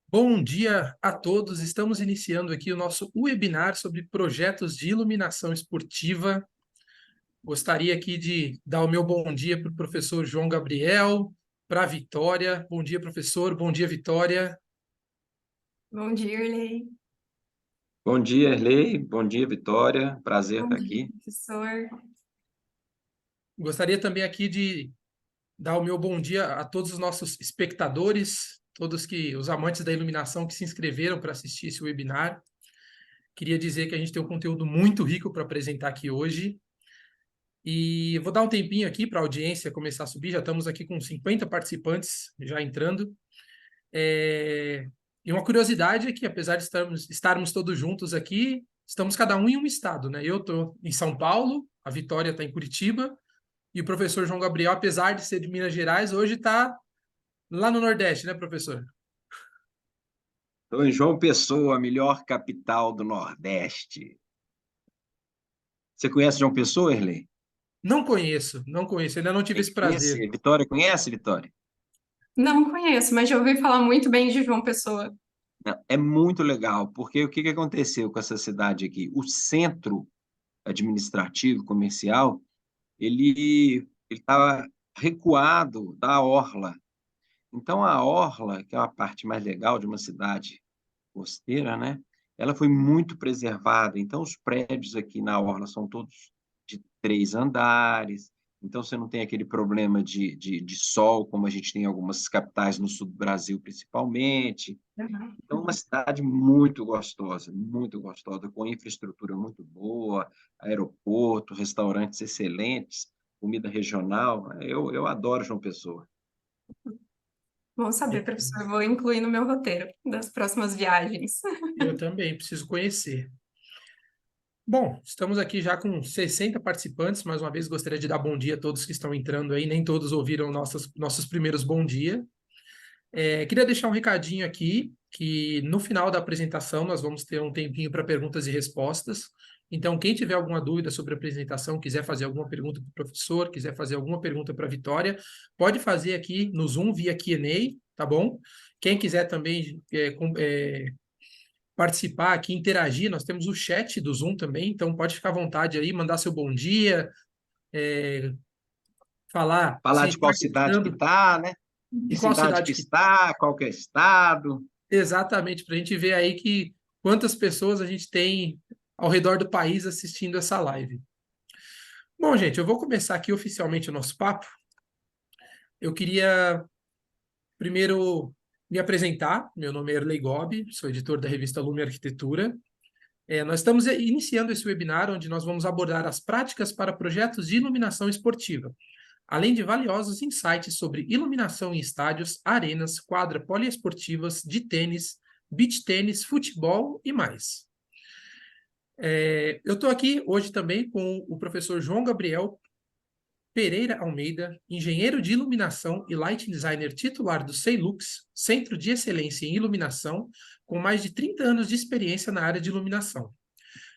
Bom dia a todos. Estamos iniciando aqui o nosso webinar sobre projetos de iluminação esportiva. Gostaria aqui de dar o meu bom dia para o professor João Gabriel, para a Vitória. Bom dia, professor. Bom dia, Vitória. Bom dia, Irley. Bom dia, Erlei. Bom dia, Vitória. Prazer Bom estar dia, aqui. professor. Gostaria também aqui de dar o meu bom dia a todos os nossos espectadores, os amantes da iluminação que se inscreveram para assistir esse webinar. Queria dizer que a gente tem um conteúdo muito rico para apresentar aqui hoje. E vou dar um tempinho aqui para a audiência começar a subir. Já estamos aqui com 50 participantes já entrando. E uma curiosidade é que, apesar de estarmos todos juntos aqui, estamos cada um em um estado, né? Eu estou em São Paulo, a Vitória está em Curitiba, e o professor João Gabriel, apesar de ser de Minas Gerais, hoje está lá no Nordeste, né, professor? Estou em João Pessoa, a melhor capital do Nordeste. Você conhece João Pessoa, Erlei? Não conheço, ainda não tive Tem esse que prazer. conhecer. Vitória, conhece, Vitória? Não conheço, mas já ouvi falar muito bem de João Pessoa. Não, é muito legal, porque o que que aconteceu com essa cidade aqui? O centro administrativo, comercial, ele estava recuado da orla. Então, a orla, que é a parte mais legal de uma cidade costeira, né? Ela foi muito preservada. Então, os prédios aqui na orla são todos de 3 andares. Então, você não tem aquele problema de sol, como a gente tem em algumas capitais no sul do Brasil, principalmente. Então, uma cidade muito gostosa, com infraestrutura muito boa, aeroporto, restaurantes excelentes, comida regional. Eu adoro João Pessoa. Bom saber, professor. Vou incluir no meu roteiro das próximas viagens. Eu também preciso conhecer. Bom, estamos aqui já com 60 participantes. Mais uma vez, gostaria de dar bom dia a todos que estão entrando aí. Nem todos ouviram nossos primeiros bom dia. Queria deixar um recadinho aqui, que no final da apresentação nós vamos ter um tempinho para perguntas e respostas. Então, quem tiver alguma dúvida sobre a apresentação, quiser fazer alguma pergunta para o professor, quiser fazer alguma pergunta para a Vitória, pode fazer aqui no Zoom via Q&A, tá bom? Quem quiser também participar aqui, interagir. Nós temos o chat do Zoom também, então pode ficar à vontade aí, mandar seu bom dia, é, falar Falar se de está qual cidade que gostando, está, né? e Que qual cidade cidade que que. está, qual que é o estado. Exatamente, para a gente ver aí que quantas pessoas a gente tem ao redor do país assistindo essa live. Bom, gente, eu vou começar aqui oficialmente o nosso papo. Eu queria primeiro me apresentar. Meu nome é Erlei Gobi, sou editor da revista Lume Arquitetura. Nós estamos iniciando esse webinar onde nós vamos abordar as práticas para projetos de iluminação esportiva, além de valiosos insights sobre iluminação em estádios, arenas, quadra poliesportivas, de tênis, beach tênis, futebol e mais. Eu estou aqui hoje também com o professor João Gabriel Pereira Almeida, engenheiro de iluminação e lighting designer titular do Ceilux, Centro de Excelência em Iluminação, com mais de 30 anos de experiência na área de iluminação.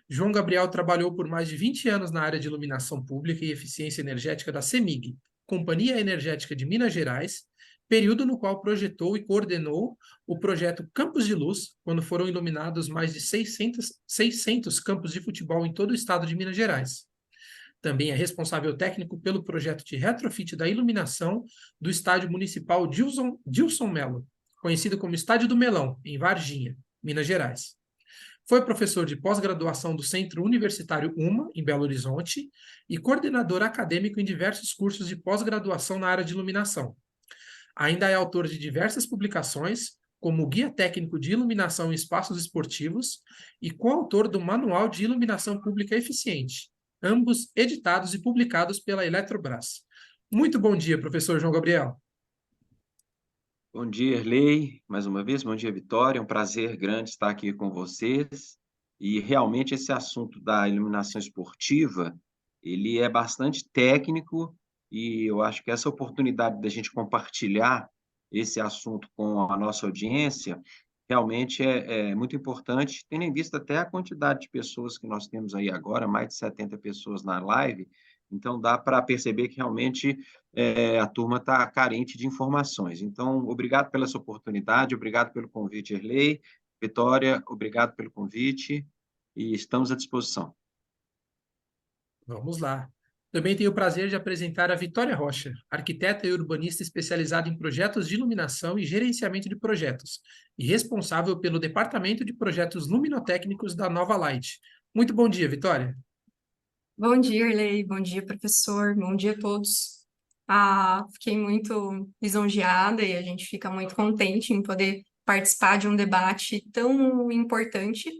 João Gabriel trabalhou por mais de 20 anos na área de iluminação pública e eficiência energética da CEMIG, Companhia Energética de Minas Gerais, período no qual projetou e coordenou o projeto Campos de Luz, quando foram iluminados mais de 600 campos de futebol em todo o estado de Minas Gerais. Também é responsável técnico pelo projeto de retrofit da iluminação do Estádio Municipal Dilson Melo, conhecido como Estádio do Melão, em Varginha, Minas Gerais. Foi professor de pós-graduação do Centro Universitário UMA, em Belo Horizonte, e coordenador acadêmico em diversos cursos de pós-graduação na área de iluminação. Ainda é autor de diversas publicações, como o Guia Técnico de Iluminação em Espaços Esportivos e coautor do Manual de Iluminação Pública Eficiente, ambos editados e publicados pela Eletrobras. Muito bom dia, professor João Gabriel. Bom dia, Erlei, mais uma vez. Bom dia, Vitória. É um prazer grande estar aqui com vocês. E realmente esse assunto da iluminação esportiva, ele é bastante técnico e eu acho que essa oportunidade da gente compartilhar esse assunto com a nossa audiência realmente é muito importante, tendo em vista até a quantidade de pessoas que nós temos aí agora, mais de 70 pessoas na live. Então, dá para perceber que realmente a turma está carente de informações. Então, obrigado pela sua oportunidade, obrigado pelo convite, Erlei. Vitória, obrigado pelo convite e estamos à disposição. Vamos lá. Também tenho o prazer de apresentar a Vitória Rocha, arquiteta e urbanista especializada em projetos de iluminação e gerenciamento de projetos, e responsável pelo Departamento de Projetos Luminotécnicos da Nova Light. Muito bom dia, Vitória. Bom dia, Arley. Bom dia, professor. Bom dia a todos. Fiquei muito lisonjeada e a gente fica muito contente em poder participar de um debate tão importante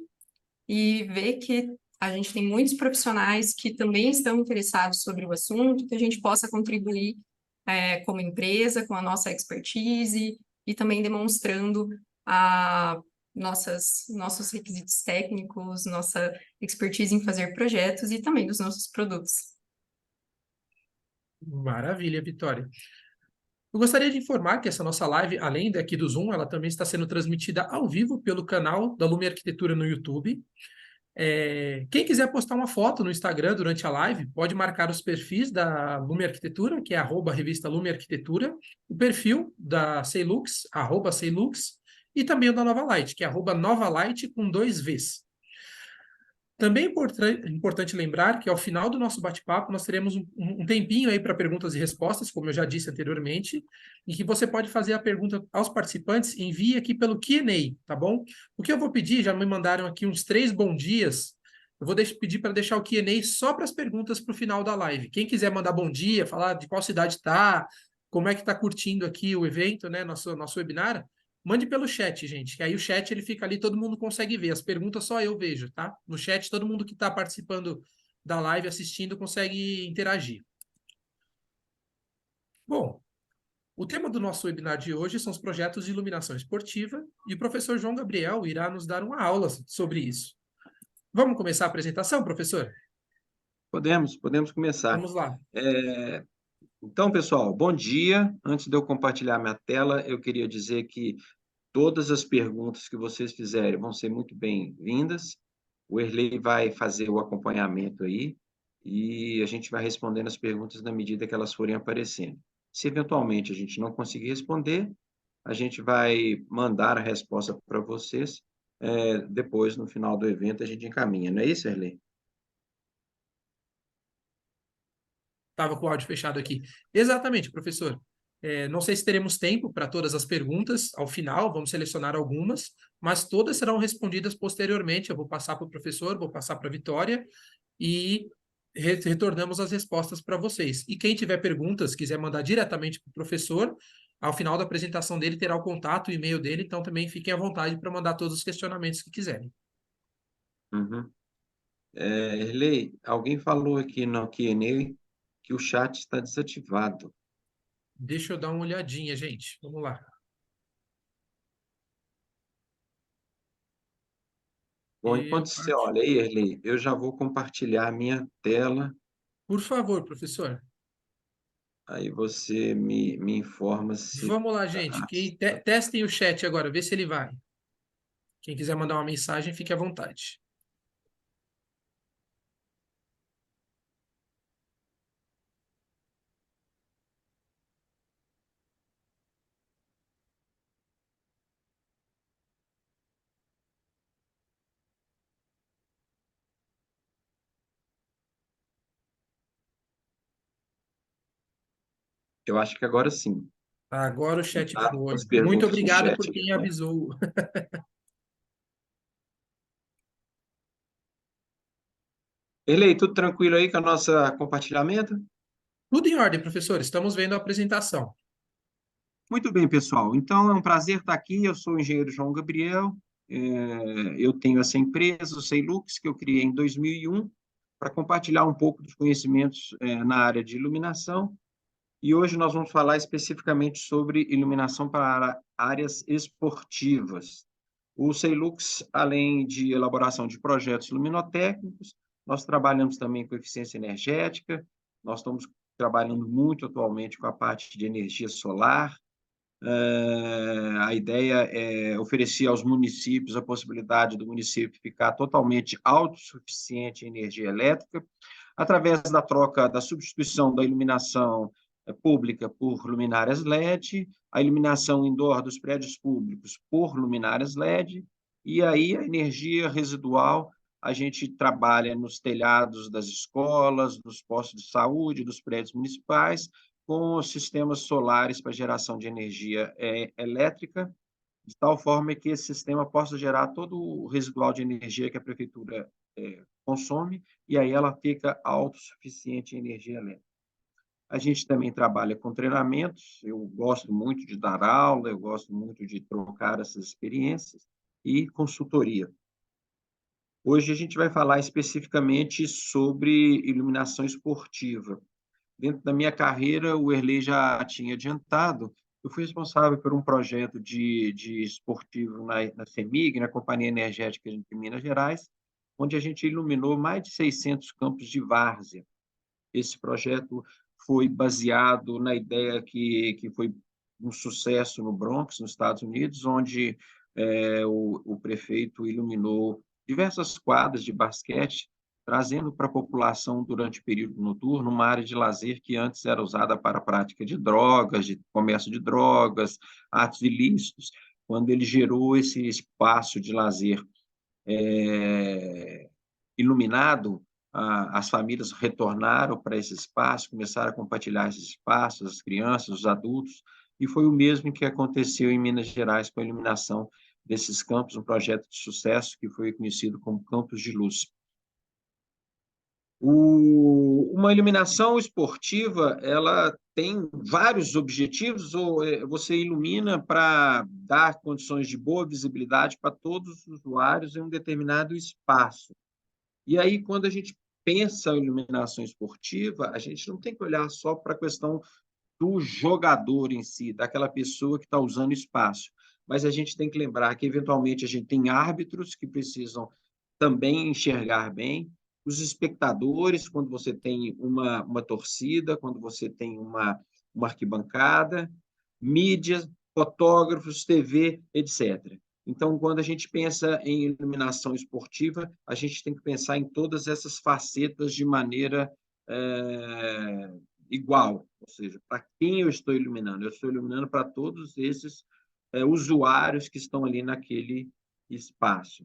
e ver que a gente tem muitos profissionais que também estão interessados sobre o assunto, que a gente possa contribuir como empresa, com a nossa expertise e também demonstrando nossos requisitos técnicos, nossa expertise em fazer projetos e também dos nossos produtos. Maravilha, Vitória. Eu gostaria de informar que essa nossa live, além daqui do Zoom, ela também está sendo transmitida ao vivo pelo canal da Lume Arquitetura no YouTube. Quem quiser postar uma foto no Instagram durante a live, pode marcar os perfis da Lume Arquitetura, que é @revista Lume Arquitetura, o perfil da Ceilux, @Ceilux, e também o da Nova Light, que é @NovaLight com 2 Vs. Também é importante lembrar que ao final do nosso bate-papo nós teremos um tempinho aí para perguntas e respostas, como eu já disse anteriormente, em que você pode fazer a pergunta aos participantes, envie aqui pelo Q&A, tá bom? O que eu vou pedir, já me mandaram aqui uns 3 bom dias, eu vou pedir para deixar o Q&A só para as perguntas para o final da live. Quem quiser mandar bom dia, falar de qual cidade está, como é que está curtindo aqui o evento, né, nosso webinar, mande pelo chat, gente, que aí o chat ele fica ali, todo mundo consegue ver. As perguntas só eu vejo, tá? No chat, todo mundo que está participando da live, assistindo, consegue interagir. Bom, o tema do nosso webinar de hoje são os projetos de iluminação esportiva e o professor João Gabriel irá nos dar uma aula sobre isso. Vamos começar a apresentação, professor? Podemos começar. Vamos lá. Então, pessoal, bom dia. Antes de eu compartilhar minha tela, eu queria dizer que todas as perguntas que vocês fizerem vão ser muito bem-vindas. O Erlei vai fazer o acompanhamento aí e a gente vai respondendo as perguntas na medida que elas forem aparecendo. Se eventualmente a gente não conseguir responder, a gente vai mandar a resposta para vocês. Depois, no final do evento, a gente encaminha. Não é isso, Erlei? Estava com o áudio fechado aqui. Exatamente, professor. Não sei se teremos tempo para todas as perguntas ao final, vamos selecionar algumas, mas todas serão respondidas posteriormente. Eu vou passar para o professor, vou passar para a Vitória e retornamos as respostas para vocês. E quem tiver perguntas, quiser mandar diretamente para o professor, ao final da apresentação dele terá o contato, o e-mail dele, então também fiquem à vontade para mandar todos os questionamentos que quiserem. Uhum. Erlei, alguém falou aqui no Q&A que o chat está desativado. Deixa eu dar uma olhadinha, gente. Vamos lá. Bom, enquanto você olha aí, Erlei, eu já vou compartilhar a minha tela, Por favor, professor. aí você me informa se Vamos lá, gente. tá. Testem o chat agora, vê se ele vai. Quem quiser mandar uma mensagem, fique à vontade. Eu acho que agora sim. Agora o chat Tá? foi. As Muito perguntas no obrigado por chat quem agora. avisou. Erlei, tudo tranquilo aí com o nosso compartilhamento? Tudo em ordem, professor. Estamos vendo a apresentação. Muito bem, pessoal. Então, é um prazer estar aqui. Eu sou o engenheiro João Gabriel. Eu tenho essa empresa, o Ceilux, que eu criei em 2001, para compartilhar um pouco dos conhecimentos na área de iluminação. E hoje nós vamos falar especificamente sobre iluminação para áreas esportivas. O Ceilux, além de elaboração de projetos luminotécnicos, nós trabalhamos também com eficiência energética, nós estamos trabalhando muito atualmente com a parte de energia solar. A ideia é oferecer aos municípios a possibilidade do município ficar totalmente autossuficiente em energia elétrica. através da troca, da substituição da iluminação pública por luminárias LED, a iluminação indoor dos prédios públicos por luminárias LED, e aí a energia residual a gente trabalha nos telhados das escolas, dos postos de saúde, dos prédios municipais, com sistemas solares para geração de energia elétrica, de tal forma que esse sistema possa gerar todo o residual de energia que a prefeitura consome, e aí ela fica autossuficiente em energia elétrica. A gente também trabalha com treinamentos, eu gosto muito de dar aula, eu gosto muito de trocar essas experiências, e consultoria. Hoje a gente vai falar especificamente sobre iluminação esportiva. Dentro da minha carreira, o Erley já tinha adiantado, eu fui responsável por um projeto de esportivo na CEMIG, na Companhia Energética de Minas Gerais, onde a gente iluminou mais de 600 campos de várzea. Esse projeto foi baseado na ideia que foi um sucesso no Bronx, nos Estados Unidos, onde o prefeito iluminou diversas quadras de basquete, trazendo para a população, durante o período noturno, uma área de lazer que antes era usada para a prática de drogas, de comércio de drogas, atos ilícitos. Quando ele gerou esse espaço de lazer iluminado, as famílias retornaram para esse espaço, começaram a compartilhar esses espaços, as crianças, os adultos, e foi o mesmo que aconteceu em Minas Gerais com a iluminação desses campos, um projeto de sucesso que foi conhecido como Campos de Luz. Uma iluminação esportiva, ela tem vários objetivos, ou você ilumina para dar condições de boa visibilidade para todos os usuários em um determinado espaço. E aí, quando a gente pensa em iluminação esportiva, a gente não tem que olhar só para a questão do jogador em si, daquela pessoa que está usando espaço, mas a gente tem que lembrar que, eventualmente, a gente tem árbitros que precisam também enxergar bem, os espectadores, quando você tem uma torcida, quando você tem uma arquibancada, mídias, fotógrafos, TV, etc. Então, quando a gente pensa em iluminação esportiva, a gente tem que pensar em todas essas facetas de maneira igual, ou seja, para quem eu estou iluminando? Eu estou iluminando para todos esses usuários que estão ali naquele espaço.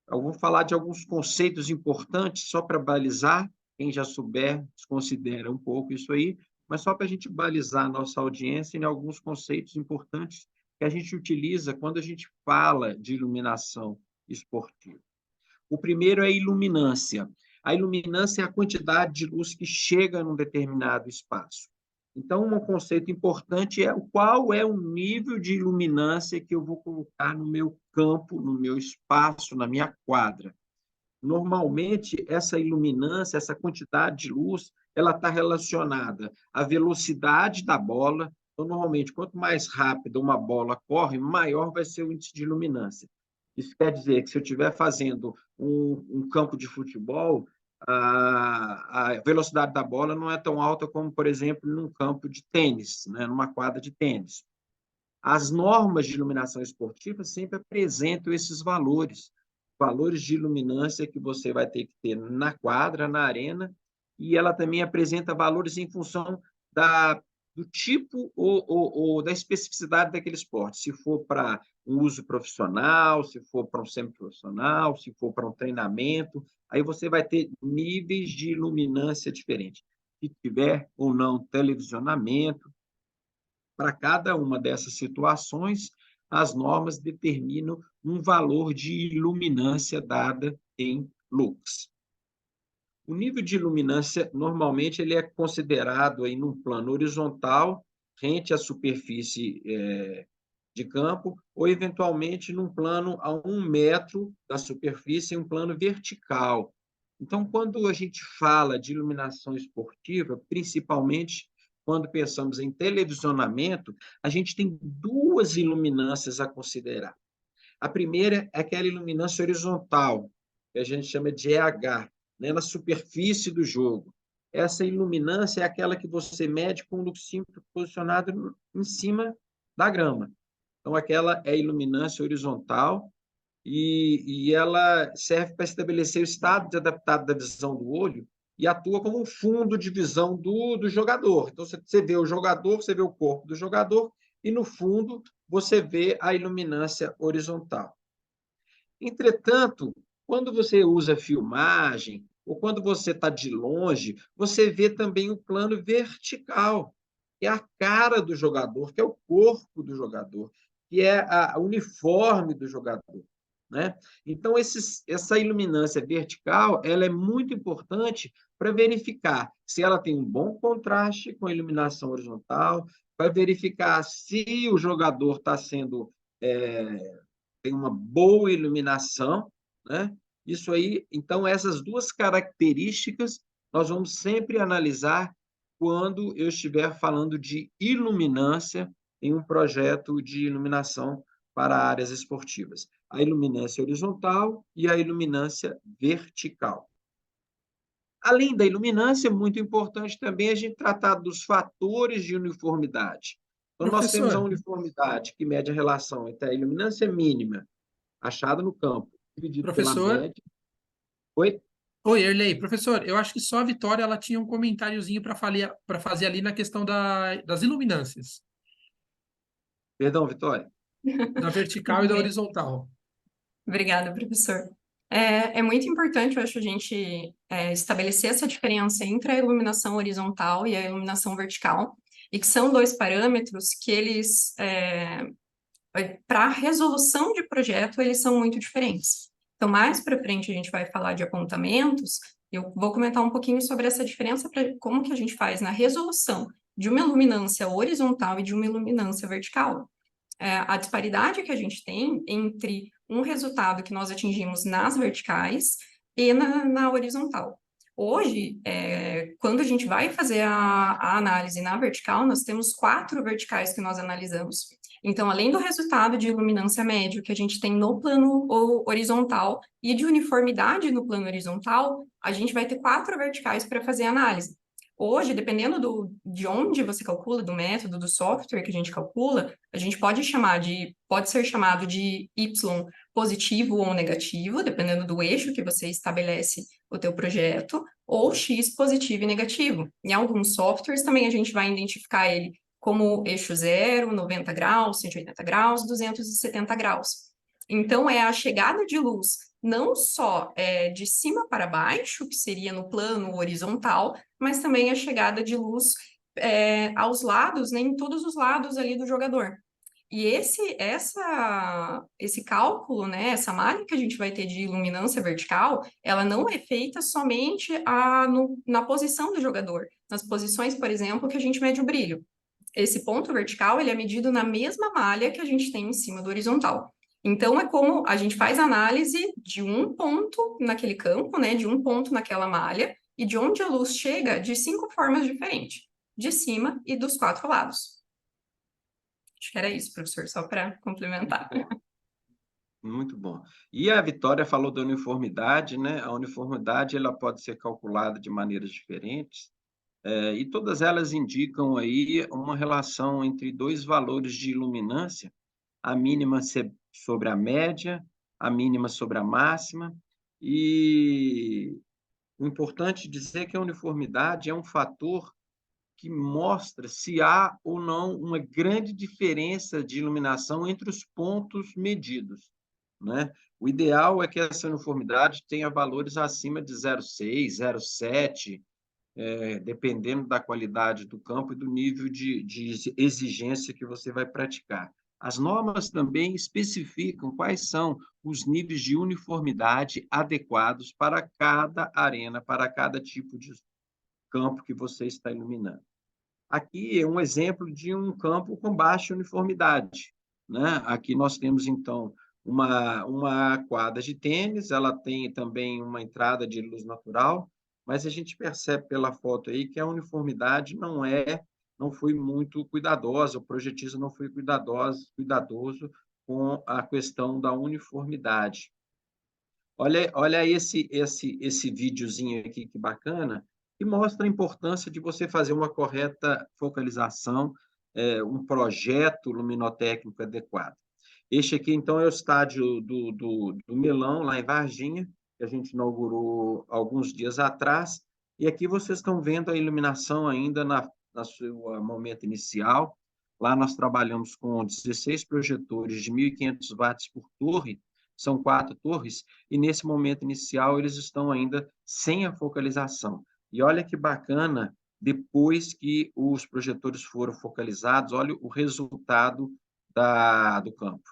Eu vou falar de alguns conceitos importantes, só para balizar, quem já souber, desconsidera um pouco isso aí, mas só para a gente balizar a nossa audiência em alguns conceitos importantes que a gente utiliza quando a gente fala de iluminação esportiva. O primeiro é a iluminância. A iluminância é a quantidade de luz que chega num determinado espaço. Então, um conceito importante é qual é o nível de iluminância que eu vou colocar no meu campo, no meu espaço, na minha quadra. Normalmente, essa iluminância, essa quantidade de luz, ela está relacionada à velocidade da bola. Então, normalmente, quanto mais rápido uma bola corre, maior vai ser o índice de iluminância. Isso quer dizer que se eu estiver fazendo um campo de futebol, a velocidade da bola não é tão alta como, por exemplo, num campo de tênis, né? Numa quadra de tênis. As normas de iluminação esportiva sempre apresentam esses valores de iluminância que você vai ter que ter na quadra, na arena, e ela também apresenta valores em função do tipo ou da especificidade daquele esporte. Se for para um uso profissional, se for para um semiprofissional, se for para um treinamento, aí você vai ter níveis de iluminância diferentes. Se tiver ou não televisionamento, para cada uma dessas situações, as normas determinam um valor de iluminância dada em lux. O nível de iluminância, normalmente, ele é considerado aí num plano horizontal, rente à superfície de campo, ou, eventualmente, num plano a 1 metro da superfície, em um plano vertical. Então, quando a gente fala de iluminação esportiva, principalmente quando pensamos em televisionamento, a gente tem duas iluminâncias a considerar. A primeira é aquela iluminância horizontal, que a gente chama de EH, né, na superfície do jogo. Essa iluminância é aquela que você mede com o luxímetro posicionado em cima da grama. Então, aquela é a iluminância horizontal e ela serve para estabelecer o estado de adaptado da visão do olho e atua como um fundo de visão do jogador. Então, você vê o jogador, você vê o corpo do jogador, e no fundo você vê a iluminância horizontal. Entretanto, quando você usa filmagem, ou quando você está de longe, você vê também o plano vertical, que é a cara do jogador, que é o corpo do jogador, que é o uniforme do jogador, né? Então, essa iluminância vertical, ela é muito importante para verificar se ela tem um bom contraste com a iluminação horizontal, para verificar se o jogador está sendo tem uma boa iluminação, né? Isso aí, então, essas duas características nós vamos sempre analisar quando eu estiver falando de iluminância em um projeto de iluminação para áreas esportivas. A iluminância horizontal e a iluminância vertical. Além da iluminância, é muito importante também a gente tratar dos fatores de uniformidade. Então, nós temos a Professor, uniformidade, que mede a relação entre a iluminância mínima achada no campo, dividido pela professor, média. Oi? oi, Erlei, professor, eu acho que só a Vitória ela tinha um comentáriozinho para fazer ali na questão das iluminâncias, Perdão, Vitória. da vertical Tudo e da bem. horizontal. Obrigada, professor. É muito importante, eu acho, a gente estabelecer essa diferença entre a iluminação horizontal e a iluminação vertical, e que são dois parâmetros que eles, para resolução de projeto, eles são muito diferentes. Então, mais para frente, a gente vai falar de apontamentos, eu vou comentar um pouquinho sobre essa diferença, como que a gente faz na resolução de uma iluminância horizontal e de uma iluminância vertical. A disparidade que a gente tem entre um resultado que nós atingimos nas verticais e na horizontal. Hoje, quando a gente vai fazer a análise na vertical, nós temos 4 verticais que nós analisamos. Então, além do resultado de iluminância médio que a gente tem no plano horizontal e de uniformidade no plano horizontal, a gente vai ter 4 verticais para fazer a análise. Hoje, dependendo de onde você calcula, do método, do software que a gente calcula, a gente pode ser chamado de Y positivo ou negativo, dependendo do eixo que você estabelece o teu projeto, ou X positivo e negativo. Em alguns softwares também a gente vai identificar ele como eixo 0, 90 graus, 180 graus, 270 graus. Então, é a chegada de luz não só de cima para baixo, que seria no plano horizontal, mas também a chegada de luz aos lados, né, em todos os lados ali do jogador. E esse cálculo, né, essa malha que a gente vai ter de iluminância vertical, ela não é feita somente na posição do jogador, nas posições, por exemplo, que a gente mede o brilho. Esse ponto vertical, ele é medido na mesma malha que a gente tem em cima do horizontal. Então, é como a gente faz análise de um ponto naquele campo, né, de um ponto naquela malha, e de onde a luz chega de 5 formas diferentes, de cima e dos 4 lados. Acho que era isso, professor, só para complementar. Muito bom. E a Vitória falou da uniformidade, né? A uniformidade ela pode ser calculada de maneiras diferentes, e todas elas indicam aí uma relação entre dois valores de iluminância, a mínima sobre a média, a mínima sobre a máxima, e o importante dizer é que a uniformidade é um fator que mostra se há ou não uma grande diferença de iluminação entre os pontos medidos, né? O ideal é que essa uniformidade tenha valores acima de 0,6, 0,7, dependendo da qualidade do campo e do nível de exigência que você vai praticar. As normas também especificam quais são os níveis de uniformidade adequados para cada arena, para cada tipo de campo que você está iluminando. Aqui é um exemplo de um campo com baixa uniformidade, né? Aqui nós temos, então, uma quadra de tênis, ela tem também uma entrada de luz natural, mas a gente percebe pela foto aí que a uniformidade não foi muito cuidadosa, o projetista não foi cuidadoso com a questão da uniformidade. Olha esse videozinho aqui, que bacana, que mostra a importância de você fazer uma correta focalização, um projeto luminotécnico adequado. Este aqui, então, é o estádio do Melão, lá em Varginha, que a gente inaugurou alguns dias atrás. E aqui vocês estão vendo a iluminação ainda na seu momento inicial. Lá nós trabalhamos com 16 projetores de 1.500 watts por torre, são 4 torres, e nesse momento inicial eles estão ainda sem a focalização. E olha que bacana, depois que os projetores foram focalizados, olha o resultado do campo.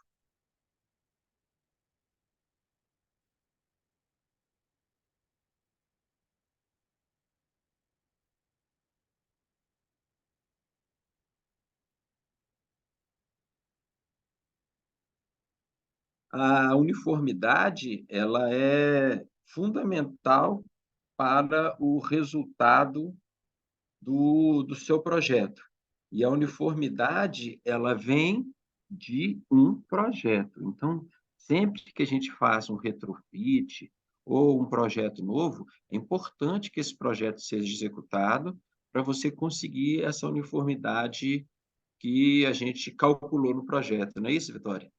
A uniformidade, ela é fundamental para o resultado do seu projeto. E a uniformidade, ela vem de um projeto. Então, sempre que a gente faz um retrofit ou um projeto novo, é importante que esse projeto seja executado para você conseguir essa uniformidade que a gente calculou no projeto. Não é isso, Vitória?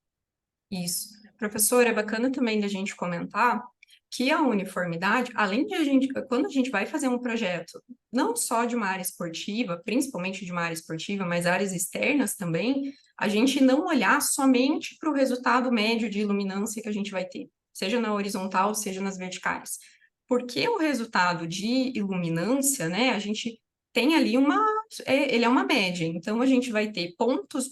Isso. Professor, é bacana também da gente comentar que a uniformidade, além de a gente, quando a gente vai fazer um projeto, não só de uma área esportiva, principalmente de uma área esportiva, mas áreas externas também, a gente não olhar somente para o resultado médio de iluminância que a gente vai ter, seja na horizontal, seja nas verticais. Porque o resultado de iluminância, né, a gente tem ali ele é uma média, então a gente vai ter pontos,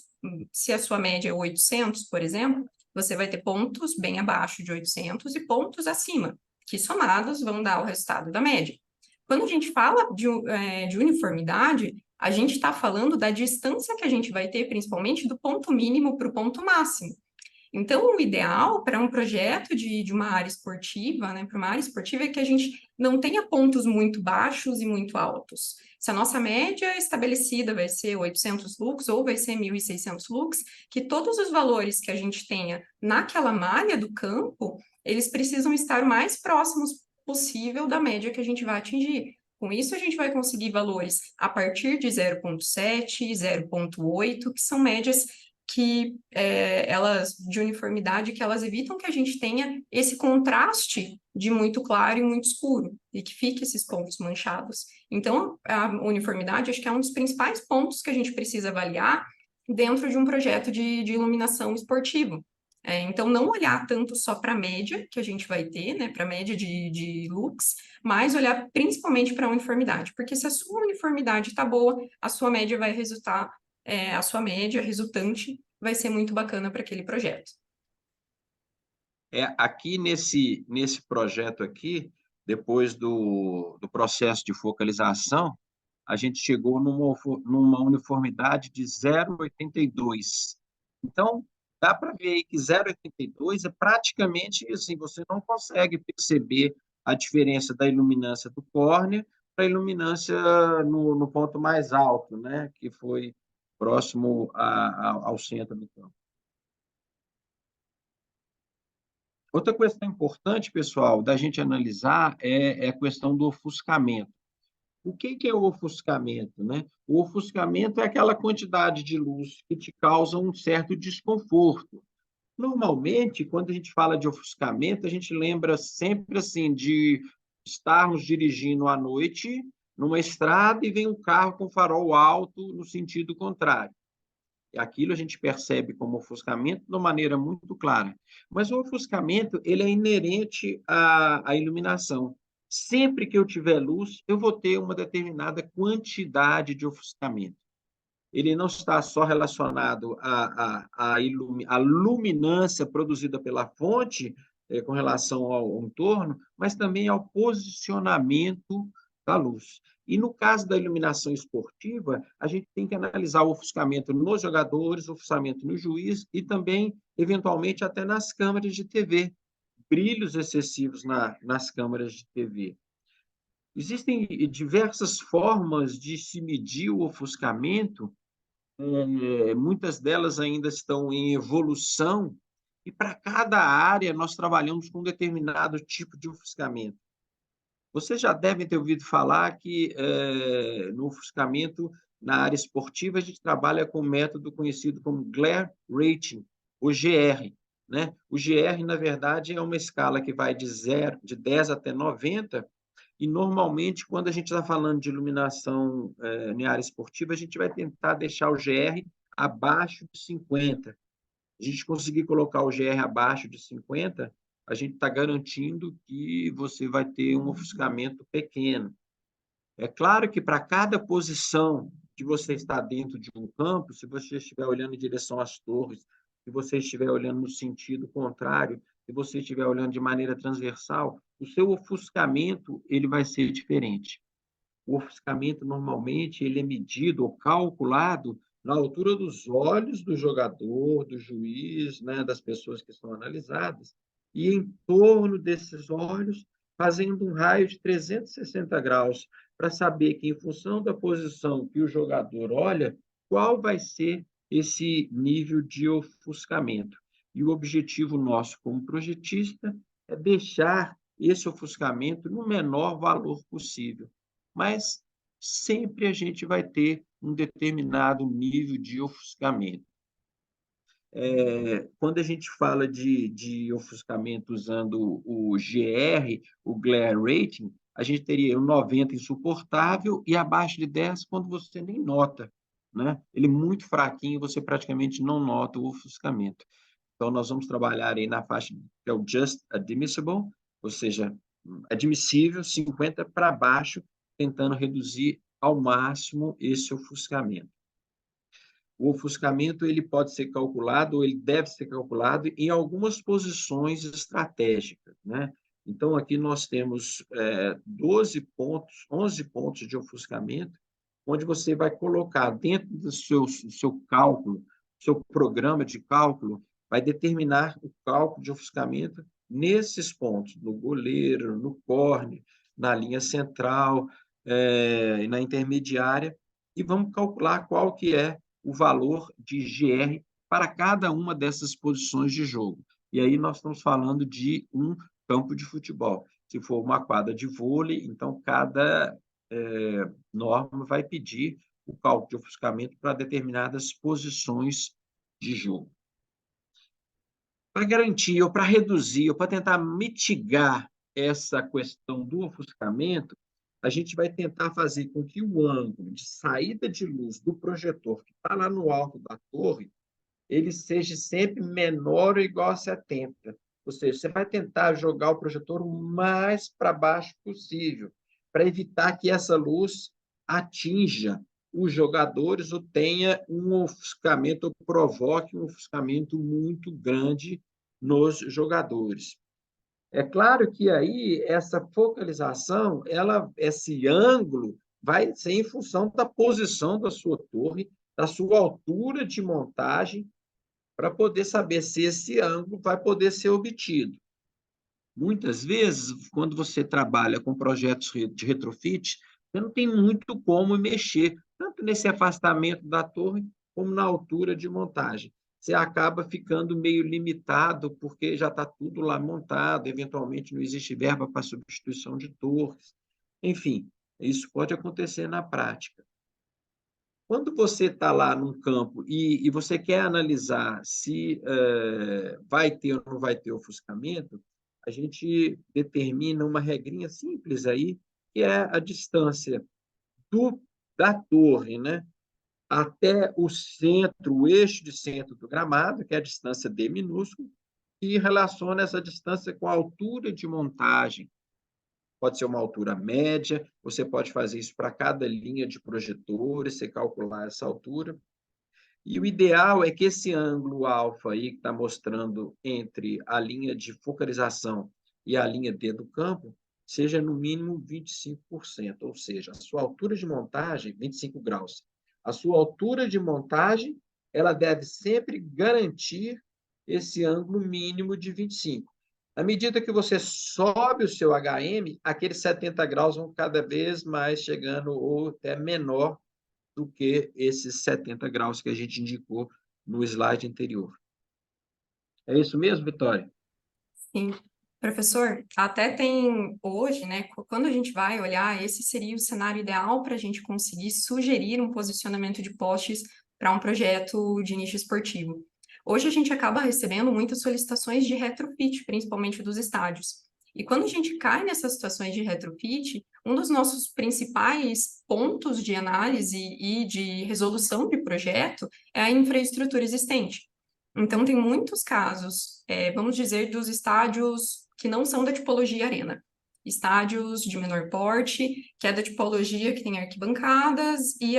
se a sua média é 800, por exemplo, você vai ter pontos bem abaixo de 800 e pontos acima, que somados vão dar o resultado da média. Quando a gente fala de uniformidade, a gente está falando da distância que a gente vai ter, principalmente do ponto mínimo para o ponto máximo. Então, o ideal para um projeto de uma área esportiva, né, para uma área esportiva, é que a gente não tenha pontos muito baixos e muito altos. Se a nossa média estabelecida vai ser 800 lux ou vai ser 1.600 lux, que todos os valores que a gente tenha naquela malha do campo, eles precisam estar o mais próximos possível da média que a gente vai atingir. Com isso, a gente vai conseguir valores a partir de 0,7, 0,8, que são médias que elas de uniformidade, que elas evitam que a gente tenha esse contraste de muito claro e muito escuro, e que fique esses pontos manchados. Então, a uniformidade, acho que é um dos principais pontos que a gente precisa avaliar dentro de um projeto de iluminação esportiva. Então, não olhar tanto só para a média que a gente vai ter, né, para a média de lux, mas olhar principalmente para a uniformidade, porque se a sua uniformidade está boa, a sua média vai resultar a sua média resultante vai ser muito bacana para aquele projeto. Aqui nesse projeto aqui, depois do processo de focalização, a gente chegou numa uniformidade de 0,82. Então, dá para ver aí que 0,82 é praticamente assim, você não consegue perceber a diferença da iluminância do córnea para a iluminância no ponto mais alto, né, que foi próximo ao centro do campo. Outra questão importante, pessoal, da gente analisar é a questão do ofuscamento. O que é o ofuscamento, né? O ofuscamento é aquela quantidade de luz que te causa um certo desconforto. Normalmente, quando a gente fala de ofuscamento, a gente lembra sempre assim de estarmos dirigindo à noite numa estrada e vem um carro com farol alto no sentido contrário. Aquilo a gente percebe como ofuscamento de uma maneira muito clara. Mas o ofuscamento ele é inerente à iluminação. Sempre que eu tiver luz, eu vou ter uma determinada quantidade de ofuscamento. Ele não está só relacionado à luminância produzida pela fonte, com relação ao entorno, mas também ao posicionamento da luz. E no caso da iluminação esportiva, a gente tem que analisar o ofuscamento nos jogadores, o ofuscamento no juiz e também, eventualmente, até nas câmeras de TV, brilhos excessivos nas câmeras de TV. Existem diversas formas de se medir o ofuscamento, muitas delas ainda estão em evolução, e para cada área nós trabalhamos com um determinado tipo de ofuscamento. Vocês já devem ter ouvido falar que no ofuscamento, na área esportiva, a gente trabalha com um método conhecido como Glare Rating, o GR. Né? O GR, na verdade, é uma escala que vai de 10 até 90, E, normalmente, quando a gente está falando de iluminação em área esportiva, a gente vai tentar deixar o GR abaixo de 50. A gente conseguir colocar o GR abaixo de 50, a gente está garantindo que você vai ter um ofuscamento pequeno. É claro que para cada posição que você está dentro de um campo, se você estiver olhando em direção às torres, se você estiver olhando no sentido contrário, se você estiver olhando de maneira transversal, o seu ofuscamento ele vai ser diferente. O ofuscamento, normalmente, ele é medido ou calculado na altura dos olhos do jogador, do juiz, né, das pessoas que são analisadas, e em torno desses olhos, fazendo um raio de 360 graus, para saber que, em função da posição que o jogador olha, qual vai ser esse nível de ofuscamento. E o objetivo nosso, como projetista, é deixar esse ofuscamento no menor valor possível. Mas sempre a gente vai ter um determinado nível de ofuscamento. Quando a gente fala de ofuscamento usando o GR, o Glare Rating, a gente teria o 90 insuportável e abaixo de 10 quando você nem nota, né? Ele é muito fraquinho, você praticamente não nota o ofuscamento. Então, nós vamos trabalhar aí na faixa que é o Just Admissible, ou seja, admissível, 50 para baixo, tentando reduzir ao máximo esse ofuscamento. O ofuscamento ele pode ser calculado, ou ele deve ser calculado em algumas posições estratégicas, né? Então, aqui nós temos 12 pontos, 11 pontos de ofuscamento, onde você vai colocar dentro do seu cálculo, seu programa de cálculo, vai determinar o cálculo de ofuscamento nesses pontos, no goleiro, no corner, na linha central, na intermediária, e vamos calcular qual que é o valor de GR para cada uma dessas posições de jogo. E aí nós estamos falando de um campo de futebol. Se for uma quadra de vôlei, então cada norma vai pedir o cálculo de ofuscamento para determinadas posições de jogo. Para garantir, ou para reduzir, ou para tentar mitigar essa questão do ofuscamento, a gente vai tentar fazer com que o ângulo de saída de luz do projetor, que está lá no alto da torre, ele seja sempre menor ou igual a 70. Ou seja, você vai tentar jogar o projetor o mais para baixo possível, para evitar que essa luz atinja os jogadores ou tenha um ofuscamento, ou provoque um ofuscamento muito grande nos jogadores. É claro que aí essa focalização, esse ângulo, vai ser em função da posição da sua torre, da sua altura de montagem, para poder saber se esse ângulo vai poder ser obtido. Muitas vezes, quando você trabalha com projetos de retrofit, você não tem muito como mexer, tanto nesse afastamento da torre, como na altura de montagem. Você acaba ficando meio limitado, porque já está tudo lá montado, eventualmente não existe verba para substituição de torres. Enfim, isso pode acontecer na prática. Quando você está lá num campo e você quer analisar se vai ter ou não vai ter ofuscamento, a gente determina uma regrinha simples aí, que é a distância da torre, né, até o centro, o eixo de centro do gramado, que é a distância D minúsculo, e relaciona essa distância com a altura de montagem. Pode ser uma altura média, você pode fazer isso para cada linha de projetores, você calcular essa altura. E o ideal é que esse ângulo alfa aí, que está mostrando entre a linha de focalização e a linha D do campo, seja no mínimo 25%, ou seja, a sua altura de montagem, 25 graus. A sua altura de montagem, ela deve sempre garantir esse ângulo mínimo de 25. À medida que você sobe o seu HM, aqueles 70 graus vão cada vez mais chegando ou até menor do que esses 70 graus que a gente indicou no slide anterior. É isso mesmo, Vitória? Sim. Professor, até tem hoje, né, quando a gente vai olhar, esse seria o cenário ideal para a gente conseguir sugerir um posicionamento de postes para um projeto de nicho esportivo. Hoje a gente acaba recebendo muitas solicitações de retrofit, principalmente dos estádios. E quando a gente cai nessas situações de retrofit, um dos nossos principais pontos de análise e de resolução de projeto é a infraestrutura existente. Então, tem muitos casos, vamos dizer, dos estádios que não são da tipologia arena. Estádios de menor porte, que é da tipologia que tem arquibancadas e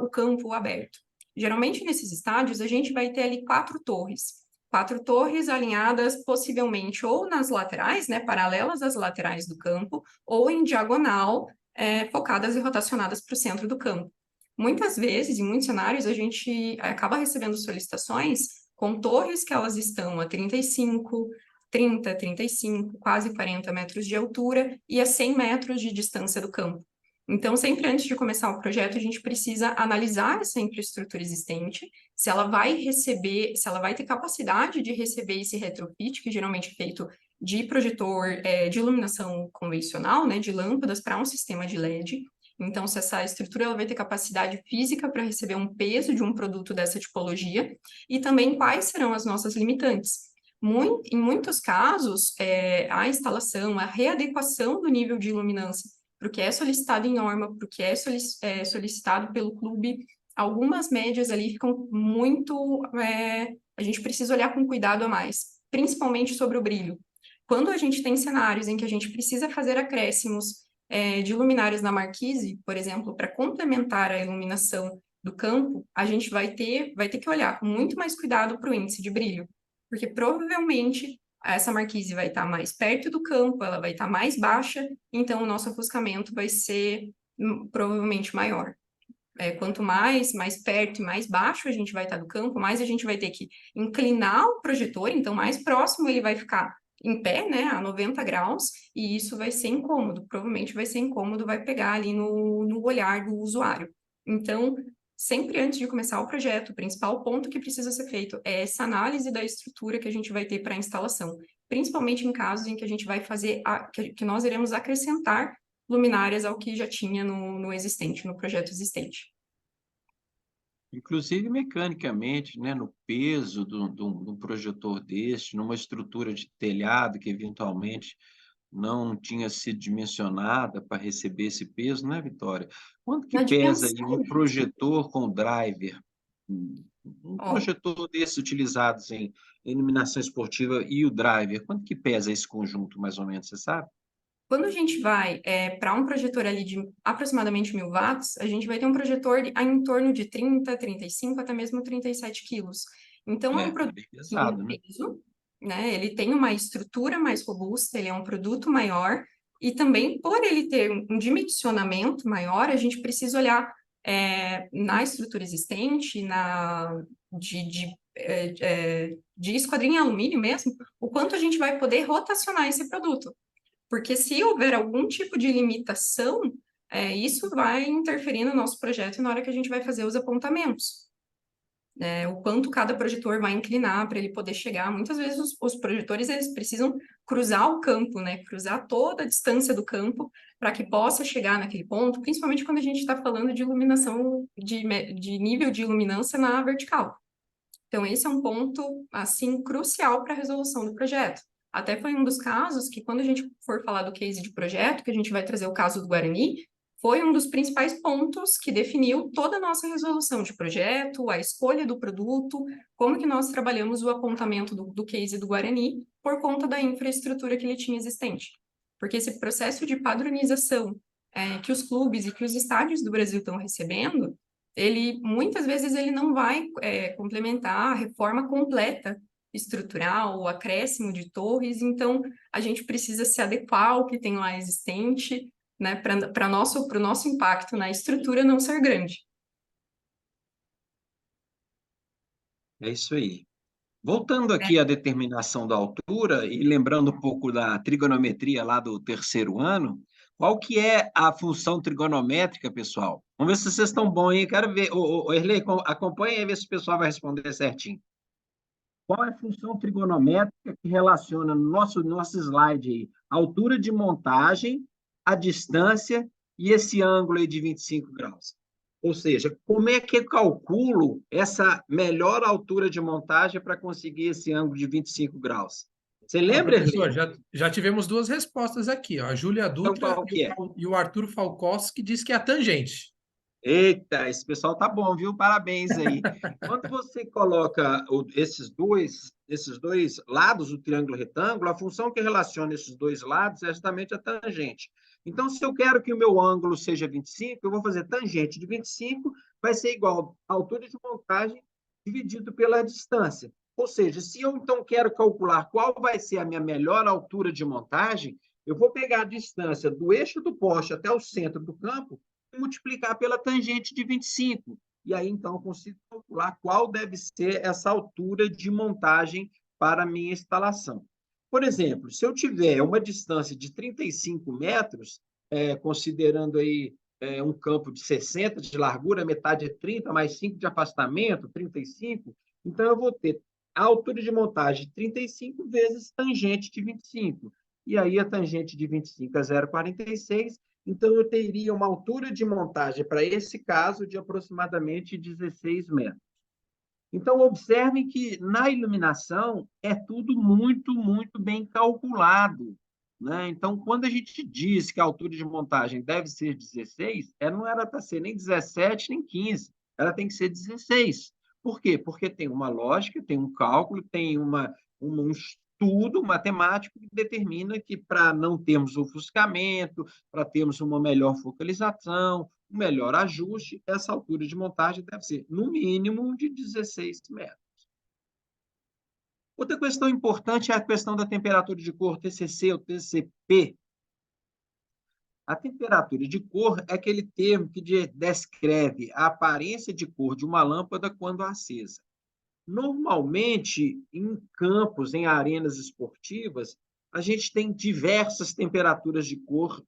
o campo aberto. Geralmente, nesses estádios, a gente vai ter ali 4 torres alinhadas possivelmente ou nas laterais, né, paralelas às laterais do campo, ou em diagonal, focadas e rotacionadas para o centro do campo. Muitas vezes, em muitos cenários, a gente acaba recebendo solicitações com torres que elas estão a 35, 30, 35, quase 40 metros de altura e a 100 metros de distância do campo. Então, sempre antes de começar o projeto, a gente precisa analisar essa infraestrutura existente, se ela vai receber, se ela vai ter capacidade de receber esse retrofit, que geralmente é feito de projetor de iluminação convencional, né, de lâmpadas para um sistema de LED. Então, se essa estrutura ela vai ter capacidade física para receber um peso de um produto dessa tipologia, e também quais serão as nossas limitantes. Em muitos casos, a instalação, a readequação do nível de iluminância para o que é solicitado em norma, para o que é solicitado pelo clube, algumas médias ali ficam muito... a gente precisa olhar com cuidado a mais, principalmente sobre o brilho. Quando a gente tem cenários em que a gente precisa fazer acréscimos de luminárias na marquise, por exemplo, para complementar a iluminação do campo, a gente vai ter que olhar com muito mais cuidado para o índice de brilho, porque provavelmente essa marquise vai estar mais perto do campo, ela vai estar mais baixa, então o nosso ofuscamento vai ser provavelmente maior. Quanto mais perto e mais baixo a gente vai estar do campo, mais a gente vai ter que inclinar o projetor, então mais próximo ele vai ficar em pé, né, a 90 graus, e isso vai ser incômodo, provavelmente vai ser incômodo, vai pegar ali no olhar do usuário. Então, sempre antes de começar o projeto, o principal ponto que precisa ser feito é essa análise da estrutura que a gente vai ter para a instalação, principalmente em casos em que a gente vai fazer, que nós iremos acrescentar luminárias ao que já tinha no existente, no projeto existente. Inclusive mecanicamente, né, no peso de um projetor deste, numa estrutura de telhado que eventualmente não tinha sido dimensionada para receber esse peso, né, Vitória? Quanto que Pode pesa pensar aí um nisso. projetor com driver? Um Ó, projetor desses utilizados em iluminação esportiva e o driver, quanto que pesa esse conjunto, mais ou menos, você sabe? quando a gente vai para um projetor ali de aproximadamente 1.000 watts, a gente vai ter um projetor em torno de 30, 35, até mesmo 37 quilos. Então, é um É produto bem que em pesado, né? peso, né? Ele tem uma estrutura mais robusta, ele é um produto maior, e também por ele ter um dimensionamento maior, a gente precisa olhar na estrutura existente, de esquadrinha em alumínio mesmo, o quanto a gente vai poder rotacionar esse produto. Porque se houver algum tipo de limitação, isso vai interferir no nosso projeto na hora que a gente vai fazer os apontamentos. O quanto cada projetor vai inclinar para ele poder chegar. Muitas vezes os projetores eles precisam cruzar o campo, né? Cruzar toda a distância do campo para que possa chegar naquele ponto, principalmente quando a gente está falando de iluminação, de nível de iluminância na vertical. Então, esse é um ponto, assim, crucial para a resolução do projeto. Até foi um dos casos que, quando a gente for falar do case de projeto, que a gente vai trazer o caso do Guarani, foi um dos principais pontos que definiu toda a nossa resolução de projeto, a escolha do produto, como que nós trabalhamos o apontamento do case do Guarani, por conta da infraestrutura que ele tinha existente. Porque esse processo de padronização que os clubes e que os estádios do Brasil estão recebendo, ele muitas vezes ele não vai complementar a reforma completa estrutural, o acréscimo de torres, então a gente precisa se adequar ao que tem lá existente, né, para o nosso impacto na estrutura não ser grande. É isso aí. Voltando aqui à determinação da altura e lembrando um pouco da trigonometria lá do terceiro ano, qual que é a função trigonométrica, pessoal? Vamos ver se vocês estão bons aí. Quero ver. Erlei, acompanha aí, ver se o pessoal vai responder certinho. Qual é a função trigonométrica que relaciona no nosso slide aí? A altura de montagem, a distância e esse ângulo aí de 25 graus. Ou seja, como é que eu calculo essa melhor altura de montagem para conseguir esse ângulo de 25 graus? Você Ó, lembra, professor, Erlei? já tivemos duas respostas aqui, ó. A Júlia Então, Dutra qual que é? e o Arthur Falkowski diz que é a tangente. Eita, esse pessoal tá bom, viu? Parabéns aí. Quando você coloca esses dois lados do triângulo retângulo, a função que relaciona esses dois lados é justamente a tangente. Então, se eu quero que o meu ângulo seja 25, eu vou fazer tangente de 25, vai ser igual a altura de montagem dividido pela distância. Ou seja, se eu então quero calcular qual vai ser a minha melhor altura de montagem, eu vou pegar a distância do eixo do poste até o centro do campo multiplicar pela tangente de 25. E aí, então, eu consigo calcular qual deve ser essa altura de montagem para a minha instalação. Por exemplo, se eu tiver uma distância de 35 metros, considerando aí um campo de 60 de largura, metade é 30, mais 5 de afastamento, 35, então eu vou ter a altura de montagem de 35 vezes tangente de 25. E aí a tangente de 25 é 0,46, então, eu teria uma altura de montagem para esse caso de aproximadamente 16 metros. Então, observem que na iluminação é tudo muito, muito bem calculado. Né? Então, quando a gente diz que a altura de montagem deve ser 16, não era para ser nem 17, nem 15, ela tem que ser 16. Por quê? Porque tem uma lógica, tem um cálculo, tem um estudo matemático que determina que para não termos ofuscamento, para termos uma melhor focalização, um melhor ajuste, essa altura de montagem deve ser, no mínimo, de 16 metros. Outra questão importante é a questão da temperatura de cor, TCC ou TCP. A temperatura de cor é aquele termo que descreve a aparência de cor de uma lâmpada quando acesa. Normalmente, em campos, em arenas esportivas, a gente tem diversas temperaturas de cor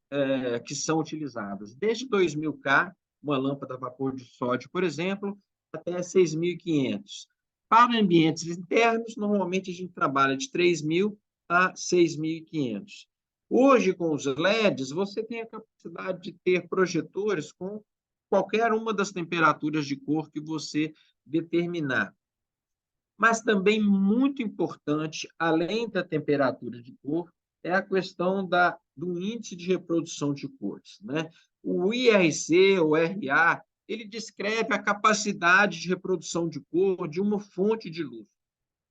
que são utilizadas. Desde 2000K, uma lâmpada a vapor de sódio, por exemplo, até 6.500. Para ambientes internos, normalmente a gente trabalha de 3.000 a 6.500. Hoje, com os LEDs, você tem a capacidade de ter projetores com qualquer uma das temperaturas de cor que você determinar. Mas também muito importante, além da temperatura de cor, é a questão do índice de reprodução de cores. Né? O IRC, o RA, ele descreve a capacidade de reprodução de cor de uma fonte de luz.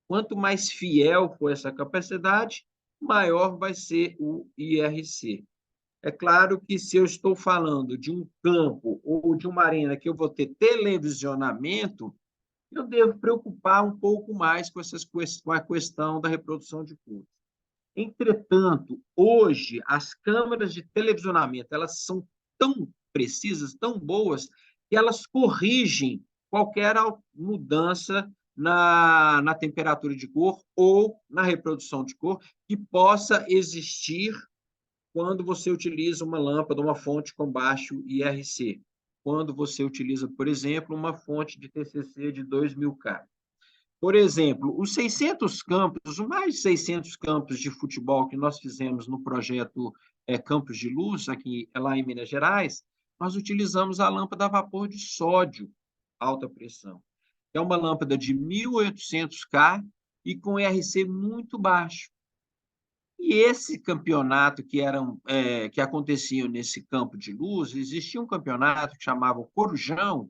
Quanto mais fiel for essa capacidade, maior vai ser o IRC. É claro que se eu estou falando de um campo ou de uma arena que eu vou ter televisionamento, eu devo preocupar um pouco mais com a questão da reprodução de cores. Entretanto, hoje, as câmeras de televisionamento elas são tão precisas, tão boas, que elas corrigem qualquer mudança na temperatura de cor ou na reprodução de cor que possa existir quando você utiliza uma lâmpada, uma fonte com baixo IRC. Quando você utiliza, por exemplo, uma fonte de TCC de 2000K. Por exemplo, os 600 campos, os mais de 600 campos de futebol que nós fizemos no projeto Campos de Luz, aqui lá em Minas Gerais, nós utilizamos a lâmpada a vapor de sódio, alta pressão. É uma lâmpada de 1.800K e com IRC muito baixo. E esse campeonato que acontecia nesse campo de luz, existia um campeonato que chamava o Corujão,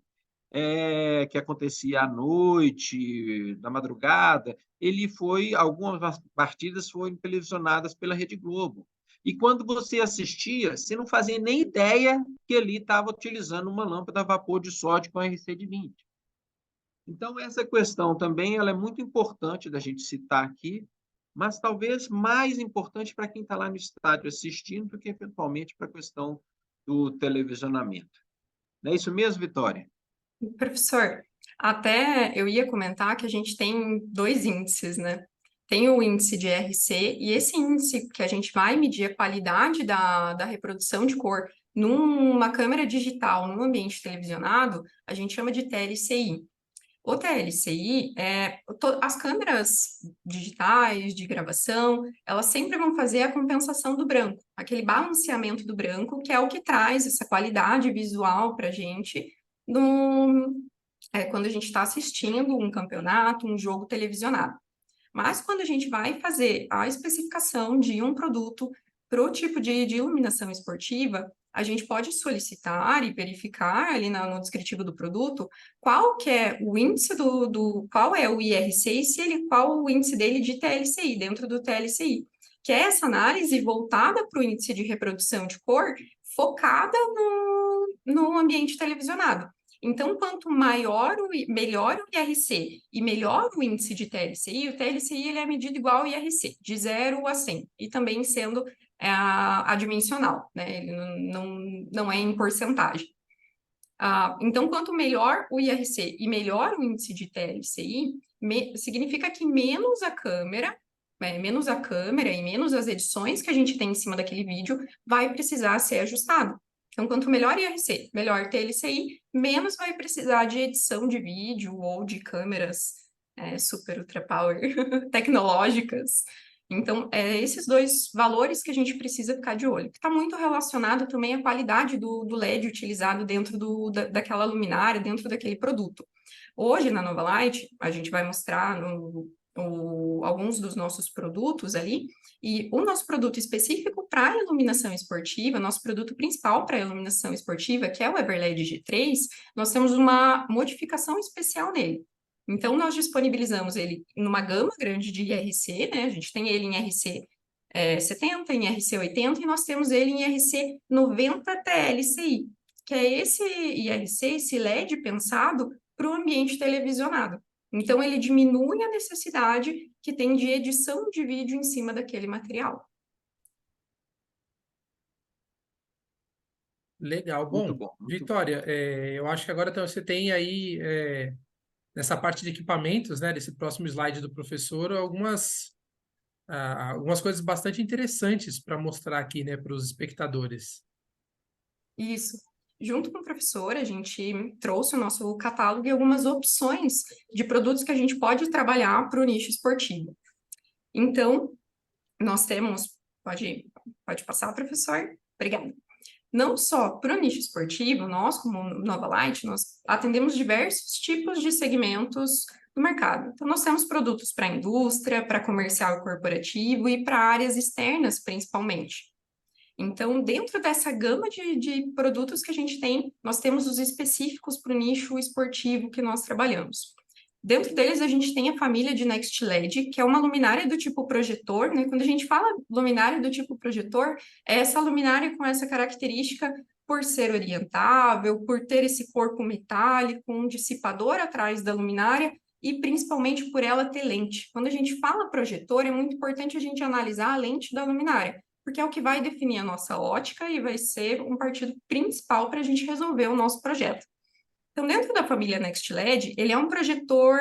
que acontecia à noite, na madrugada. Algumas partidas foram televisionadas pela Rede Globo. E quando você assistia, você não fazia nem ideia que ali estava utilizando uma lâmpada a vapor de sódio com RC de 20. Então, essa questão também ela é muito importante da gente citar aqui, mas talvez mais importante para quem está lá no estádio assistindo do que, eventualmente, para a questão do televisionamento. Não é isso mesmo, Vitória? Professor, até eu ia comentar que a gente tem dois índices, né? Tem o índice de RC, e esse índice que a gente vai medir a qualidade da reprodução de cor numa câmera digital, num ambiente televisionado, a gente chama de TLCI. O TLCI, as câmeras digitais de gravação, elas sempre vão fazer a compensação do branco, aquele balanceamento do branco, que é o que traz essa qualidade visual para a gente quando a gente está assistindo um campeonato, um jogo televisionado. Mas quando a gente vai fazer a especificação de um produto para o tipo de iluminação esportiva, a gente pode solicitar e verificar ali no descritivo do produto qual que é o índice qual é o IRC e qual o índice dele de TLCI, dentro do TLCI, que é essa análise voltada para o índice de reprodução de cor, focada no ambiente televisionado. Então, quanto melhor o IRC e melhor o índice de TLCI, o TLCI ele é medido igual ao IRC, de 0 a 100, e também sendo adimensional, né? Ele não é em porcentagem. Então, quanto melhor o IRC e melhor o índice de TLCI, significa que menos a câmera e menos as edições que a gente tem em cima daquele vídeo vai precisar ser ajustado. Então, quanto melhor IRC, melhor TLCI, menos vai precisar de edição de vídeo ou de câmeras super ultra power tecnológicas. Então, esses dois valores que a gente precisa ficar de olho. Que está muito relacionado também à qualidade do LED utilizado dentro daquela luminária, dentro daquele produto. Hoje, na Novalight, a gente vai mostrar alguns dos nossos produtos ali, e o nosso produto específico para iluminação esportiva, nosso produto principal para iluminação esportiva, que é o Everled G3, nós temos uma modificação especial nele. Então, nós disponibilizamos ele numa gama grande de IRC, né? A gente tem ele em IRC 70, em IRC 80, e nós temos ele em IRC 90 TLCI, que é esse IRC, esse LED pensado para o ambiente televisionado. Então, ele diminui a necessidade que tem de edição de vídeo em cima daquele material. Legal. Muito Bom, bom. Muito bom. Vitória, eu acho que agora você tem aí, nessa parte de equipamentos, né, desse próximo slide do professor, algumas coisas bastante interessantes para mostrar aqui, né, para os espectadores. Isso. Junto com o professor, a gente trouxe o nosso catálogo e algumas opções de produtos que a gente pode trabalhar para o nicho esportivo. Então, nós temos... Pode passar, professor? Obrigada. Não só para o nicho esportivo, nós, como Novalight, nós atendemos diversos tipos de segmentos do mercado. Então, nós temos produtos para a indústria, para comercial e corporativo e para áreas externas, principalmente. Então, dentro dessa gama de produtos que a gente tem, nós temos os específicos para o nicho esportivo que nós trabalhamos. Dentro deles, a gente tem a família de Next LED, que é uma luminária do tipo projetor, né? Quando a gente fala luminária do tipo projetor, é essa luminária com essa característica por ser orientável, por ter esse corpo metálico, um dissipador atrás da luminária e principalmente por ela ter lente. Quando a gente fala projetor, é muito importante a gente analisar a lente da luminária, porque é o que vai definir a nossa ótica e vai ser um partido principal para a gente resolver o nosso projeto. Então, dentro da família Next LED, ele é um projetor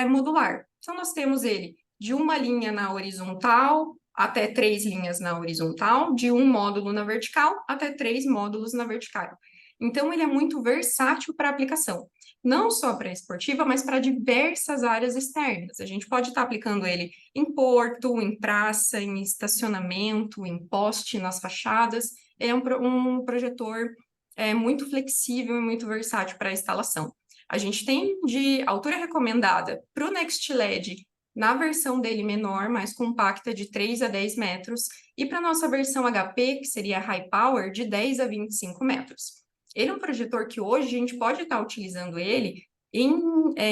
modular. Então, nós temos ele de uma linha na horizontal até 3 linhas na horizontal, de um módulo na vertical até 3 módulos na vertical. Então, ele é muito versátil para aplicação. Não só para a esportiva, mas para diversas áreas externas. A gente pode estar aplicando ele em porto, em praça, em estacionamento, em poste, nas fachadas. É um projetor muito flexível e muito versátil para a instalação. A gente tem de altura recomendada para o Next LED, na versão dele menor, mais compacta, de 3 a 10 metros, e para a nossa versão HP, que seria High Power, de 10 a 25 metros. Ele é um projetor que hoje a gente pode estar utilizando ele em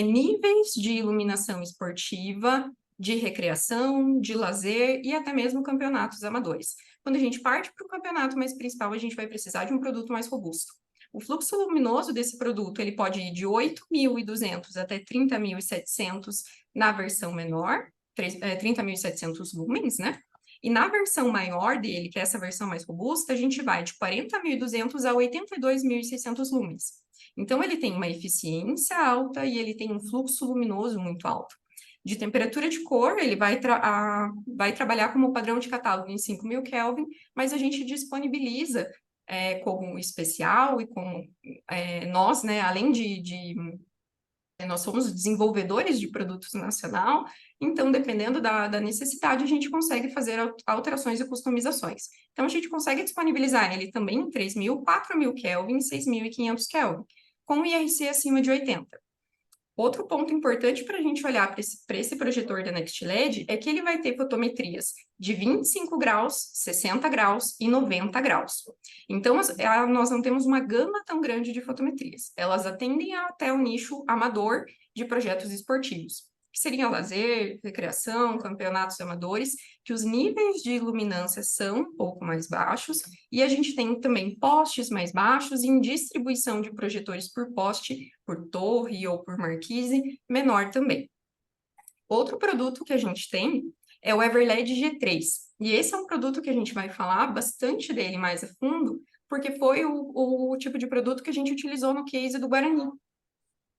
níveis de iluminação esportiva, de recreação, de lazer e até mesmo campeonatos amadores. Quando a gente parte para o campeonato mais principal, a gente vai precisar de um produto mais robusto. O fluxo luminoso desse produto ele pode ir de 8.200 até 30.700 na versão menor, 30.700 lumens, né? E na versão maior dele, que é essa versão mais robusta, a gente vai de 40.200 a 82.600 lumens. Então, ele tem uma eficiência alta e ele tem um fluxo luminoso muito alto. De temperatura de cor, ele vai trabalhar como padrão de catálogo em 5.000 Kelvin, mas a gente disponibiliza como especial e como nós, né, além nós somos desenvolvedores de produtos nacional, então, dependendo da necessidade, a gente consegue fazer alterações e customizações. Então, a gente consegue disponibilizar ele também em 3.000, 4.000 Kelvin, 6.500 Kelvin, com IRC acima de 80. Outro ponto importante para a gente olhar para esse projetor da NextLED é que ele vai ter fotometrias de 25 graus, 60 graus e 90 graus. Então, nós não temos uma gama tão grande de fotometrias. Elas atendem até o nicho amador de projetos esportivos, que seria lazer, recreação, campeonatos amadores, que os níveis de iluminância são um pouco mais baixos, e a gente tem também postes mais baixos e em distribuição de projetores por poste, por torre ou por marquise, menor também. Outro produto que a gente tem é o Everled G3, e esse é um produto que a gente vai falar bastante dele mais a fundo, porque foi o tipo de produto que a gente utilizou no case do Guarani.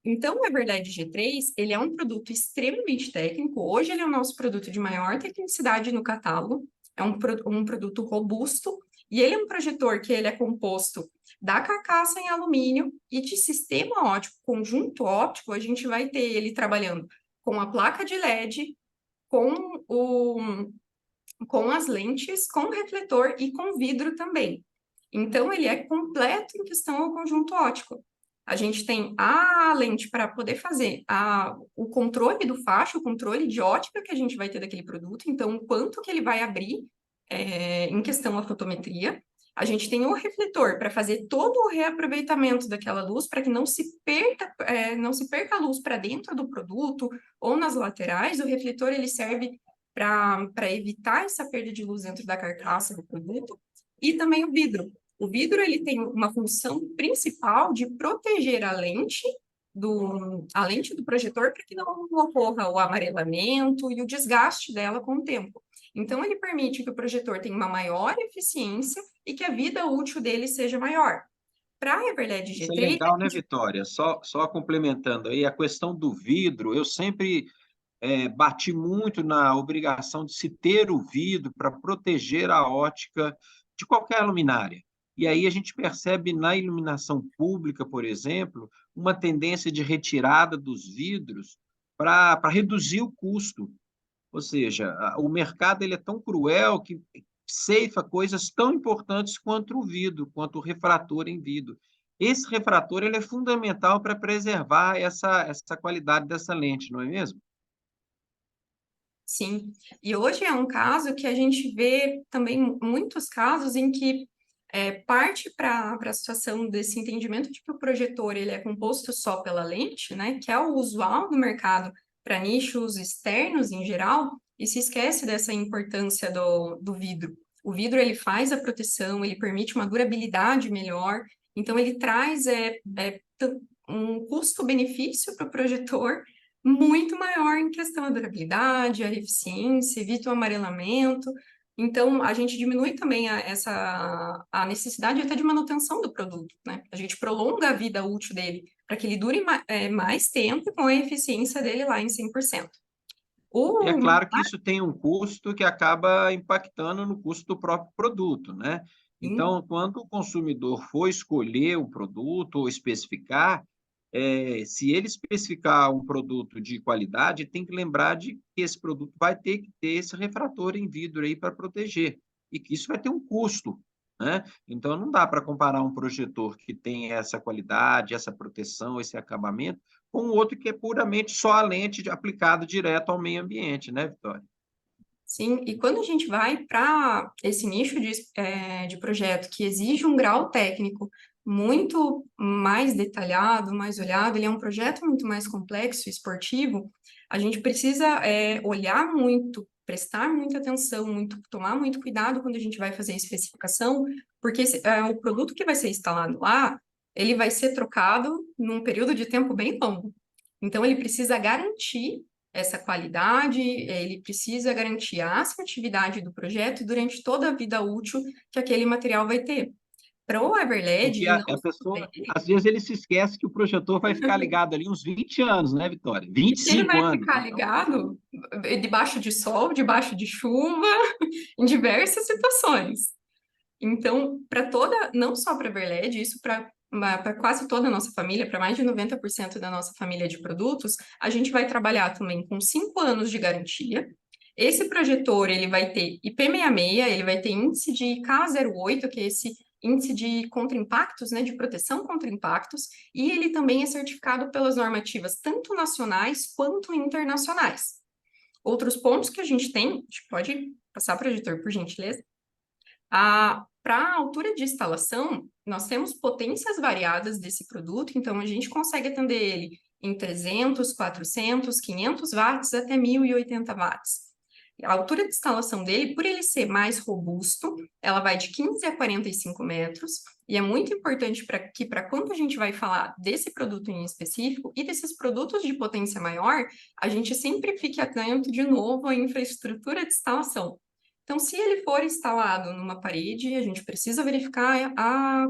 Então, o Everled G3, ele é um produto extremamente técnico. Hoje, ele é o nosso produto de maior tecnicidade no catálogo. É um produto robusto. E ele é um projetor que ele é composto da carcaça em alumínio e de sistema óptico, conjunto óptico. A gente vai ter ele trabalhando com a placa de LED, com as lentes, com o refletor e com vidro também. Então, ele é completo em questão ao conjunto óptico. A gente tem a lente para poder fazer o controle do facho, o controle de ótica que a gente vai ter daquele produto, então o quanto que ele vai abrir em questão à fotometria. A gente tem o refletor para fazer todo o reaproveitamento daquela luz, para que não se perca a luz para dentro do produto ou nas laterais. O refletor ele serve para evitar essa perda de luz dentro da carcaça do produto. E também o vidro. O vidro ele tem uma função principal de proteger a lente do projetor para que não ocorra o amarelamento e o desgaste dela com o tempo. Então, ele permite que o projetor tenha uma maior eficiência e que a vida útil dele seja maior. Para a Everled Isso é G3... legal, né, Vitória? Só complementando aí, a questão do vidro, eu sempre bati muito na obrigação de se ter o vidro para proteger a ótica de qualquer luminária. E aí a gente percebe na iluminação pública, por exemplo, uma tendência de retirada dos vidros para reduzir o custo. Ou seja, o mercado ele é tão cruel que ceifa coisas tão importantes quanto o vidro, quanto o refrator em vidro. Esse refrator ele é fundamental para preservar essa qualidade dessa lente, não é mesmo? Sim, e hoje é um caso que a gente vê também muitos casos em que parte para a situação desse entendimento de que o projetor ele é composto só pela lente, né, que é o usual no mercado para nichos externos em geral, e se esquece dessa importância do vidro. O vidro ele faz a proteção, ele permite uma durabilidade melhor, então ele traz um custo-benefício para o projetor muito maior em questão da durabilidade, a eficiência, evita o amarelamento. Então, a gente diminui também a necessidade até de manutenção do produto, né? A gente prolonga a vida útil dele para que ele dure mais tempo com a eficiência dele lá em 100%. E é claro que isso tem um custo que acaba impactando no custo do próprio produto, né? Então, quando o consumidor for escolher um produto ou especificar, se ele especificar um produto de qualidade, tem que lembrar de que esse produto vai ter que ter esse refrator em vidro aí para proteger, e que isso vai ter um custo, né? Então, não dá para comparar um projetor que tem essa qualidade, essa proteção, esse acabamento, com o outro que é puramente só a lente aplicada direto ao meio ambiente, né, Vitória? Sim, e quando a gente vai para esse nicho de projeto que exige um grau técnico muito mais detalhado, mais olhado, ele é um projeto muito mais complexo, esportivo, a gente precisa olhar muito, prestar muita atenção, tomar muito cuidado quando a gente vai fazer a especificação, porque o produto que vai ser instalado lá, ele vai ser trocado num período de tempo bem longo. Então, ele precisa garantir essa qualidade, ele precisa garantir a assertividade do projeto durante toda a vida útil que aquele material vai ter. Para o Everled, Porque e não a só pessoa, ele, às vezes, ele se esquece que o projetor vai ficar ligado ali uns 20 anos, né, Vitória? e se ele 25 vai anos. ficar Então, ligado debaixo de sol, debaixo de chuva, em diversas situações. Então, não só para a Everled, isso para quase toda a nossa família, para mais de 90% da nossa família de produtos, a gente vai trabalhar também com 5 anos de garantia. Esse projetor, ele vai ter IP66, ele vai ter índice de K08, que é esse índice de contra-impactos, né, de proteção contra impactos, e ele também é certificado pelas normativas tanto nacionais quanto internacionais. Outros pontos que a gente tem, a gente pode passar para o editor, por gentileza. Para a altura de instalação, nós temos potências variadas desse produto, então a gente consegue atender ele em 300, 400, 500 watts até 1080 watts. A altura de instalação dele, por ele ser mais robusto, ela vai de 15 a 45 metros, e é muito importante para quando a gente vai falar desse produto em específico e desses produtos de potência maior, a gente sempre fique atento de novo à infraestrutura de instalação. Então, se ele for instalado numa parede, a gente precisa verificar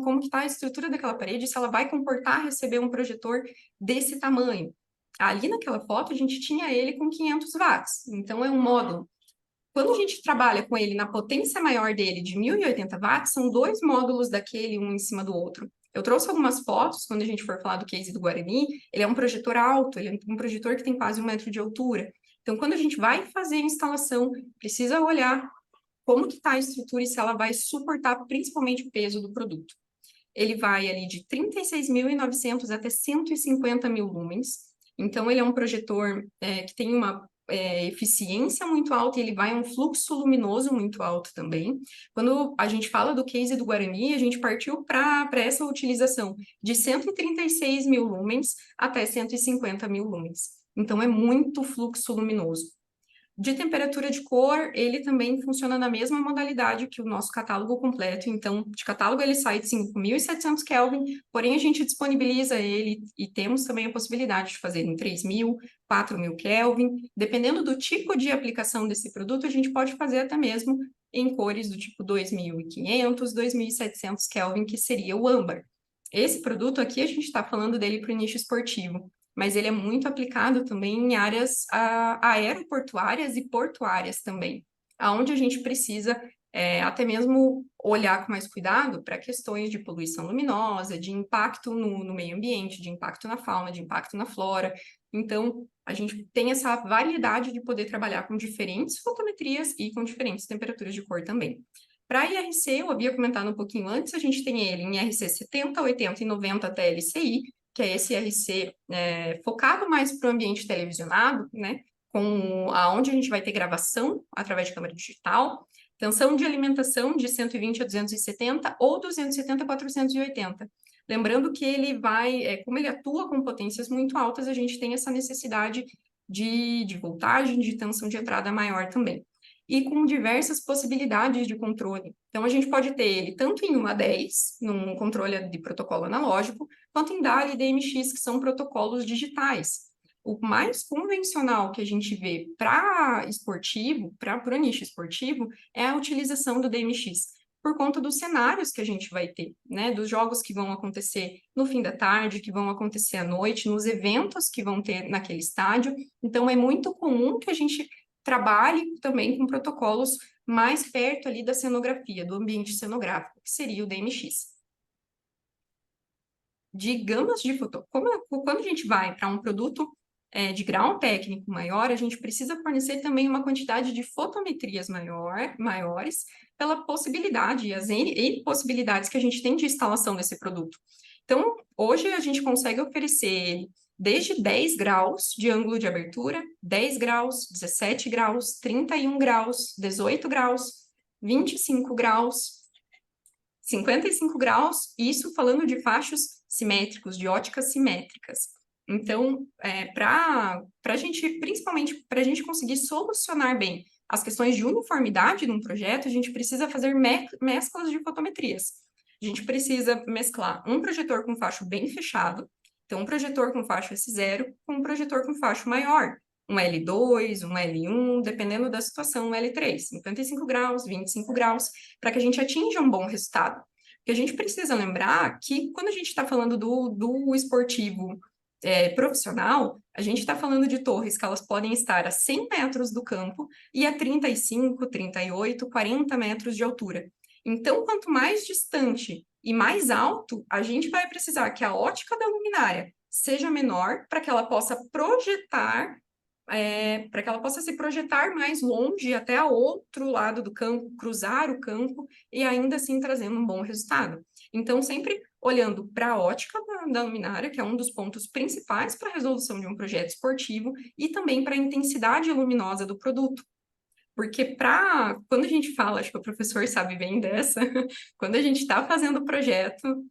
como que está a estrutura daquela parede, se ela vai comportar receber um projetor desse tamanho. Ali naquela foto, a gente tinha ele com 500 watts, então é um módulo. Quando a gente trabalha com ele na potência maior dele, de 1080 watts, são 2 módulos daquele, um em cima do outro. Eu trouxe algumas fotos, quando a gente for falar do case do Guarani, ele é um projetor alto, ele é um projetor que tem quase 1 metro de altura. Então, quando a gente vai fazer a instalação, precisa olhar como que está a estrutura e se ela vai suportar principalmente o peso do produto. Ele vai ali de 36.900 até 150.000 lumens. Então, ele é um projetor que tem uma eficiência muito alta e ele vai a um fluxo luminoso muito alto também. Quando a gente fala do case do Guarani, a gente partiu para essa utilização de 136.000 lumens até 150.000 lumens. Então, é muito fluxo luminoso. De temperatura de cor, ele também funciona na mesma modalidade que o nosso catálogo completo. Então, de catálogo ele sai de 5.700 Kelvin, porém a gente disponibiliza ele e temos também a possibilidade de fazer em 3.000, 4.000 Kelvin. Dependendo do tipo de aplicação desse produto, a gente pode fazer até mesmo em cores do tipo 2.500, 2.700 Kelvin, que seria o âmbar. Esse produto aqui, a gente está falando dele para o nicho esportivo, mas ele é muito aplicado também em áreas aeroportuárias e portuárias também, aonde a gente precisa até mesmo olhar com mais cuidado para questões de poluição luminosa, de impacto no meio ambiente, de impacto na fauna, de impacto na flora. Então, a gente tem essa variedade de poder trabalhar com diferentes fotometrias e com diferentes temperaturas de cor também. Para IRC, eu havia comentado um pouquinho antes, a gente tem ele em IRC 70, 80 e 90 até LCI, que é esse IRC focado mais para o ambiente televisionado, né, onde a gente vai ter gravação através de câmera digital, tensão de alimentação de 120 a 270 ou 270 a 480. Lembrando que ele como ele atua com potências muito altas, a gente tem essa necessidade de voltagem, de tensão de entrada maior também. E com diversas possibilidades de controle. Então, a gente pode ter ele tanto em 1 a 10, num controle de protocolo analógico, quanto em DALI e DMX, que são protocolos digitais. O mais convencional que a gente vê para esportivo, para o nicho esportivo, é a utilização do DMX, por conta dos cenários que a gente vai ter, né? Dos jogos que vão acontecer no fim da tarde, que vão acontecer à noite, nos eventos que vão ter naquele estádio. Então, é muito comum que a gente trabalhe também com protocolos mais perto ali da cenografia, do ambiente cenográfico, que seria o DMX. De gamas de quando a gente vai para um produto de grau técnico maior, a gente precisa fornecer também uma quantidade de fotometrias maiores pela possibilidade e as N possibilidades que a gente tem de instalação desse produto. Então, hoje a gente consegue oferecer desde 10 graus de ângulo de abertura, 10 graus, 17 graus, 31 graus, 18 graus, 25 graus, 55 graus, isso falando de fachos simétricos, de óticas simétricas. Então, para a gente, principalmente para a gente conseguir solucionar bem as questões de uniformidade num projeto, a gente precisa fazer mesclas de fotometrias. A gente precisa mesclar um projetor com facho bem fechado, então um projetor com facho S0 com um projetor com facho maior, um L2, um L1, dependendo da situação, um L3, 55 graus, 25 graus, para que a gente atinja um bom resultado. Porque a gente precisa lembrar que quando a gente está falando do esportivo profissional, a gente está falando de torres que elas podem estar a 100 metros do campo e a 35, 38, 40 metros de altura. Então, quanto mais distante e mais alto, a gente vai precisar que a ótica da luminária seja menor para que ela possa projetar para que ela possa se projetar mais longe até o outro lado do campo, cruzar o campo e ainda assim trazendo um bom resultado. Então, sempre olhando para a ótica da luminária, que é um dos pontos principais para a resolução de um projeto esportivo, e também para a intensidade luminosa do produto. Porque quando a gente fala, acho que o professor sabe bem dessa, quando a gente está fazendo o projeto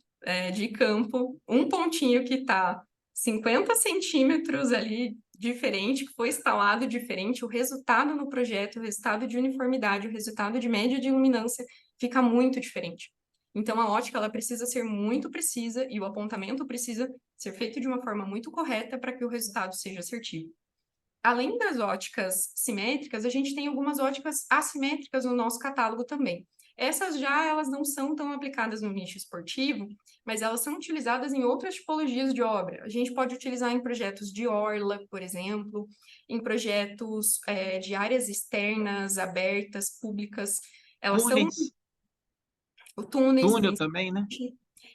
de campo, um pontinho que está 50 centímetros ali diferente, que foi instalado diferente, o resultado no projeto, o resultado de uniformidade, o resultado de média de iluminância fica muito diferente. Então, a ótica ela precisa ser muito precisa e o apontamento precisa ser feito de uma forma muito correta para que o resultado seja assertivo. Além das óticas simétricas, a gente tem algumas óticas assimétricas no nosso catálogo também. Essas elas não são tão aplicadas no nicho esportivo, mas elas são utilizadas em outras tipologias de obra. A gente pode utilizar em projetos de orla, por exemplo, em projetos de áreas externas, abertas, públicas. Elas são Túneis, túneis, túnel também, né?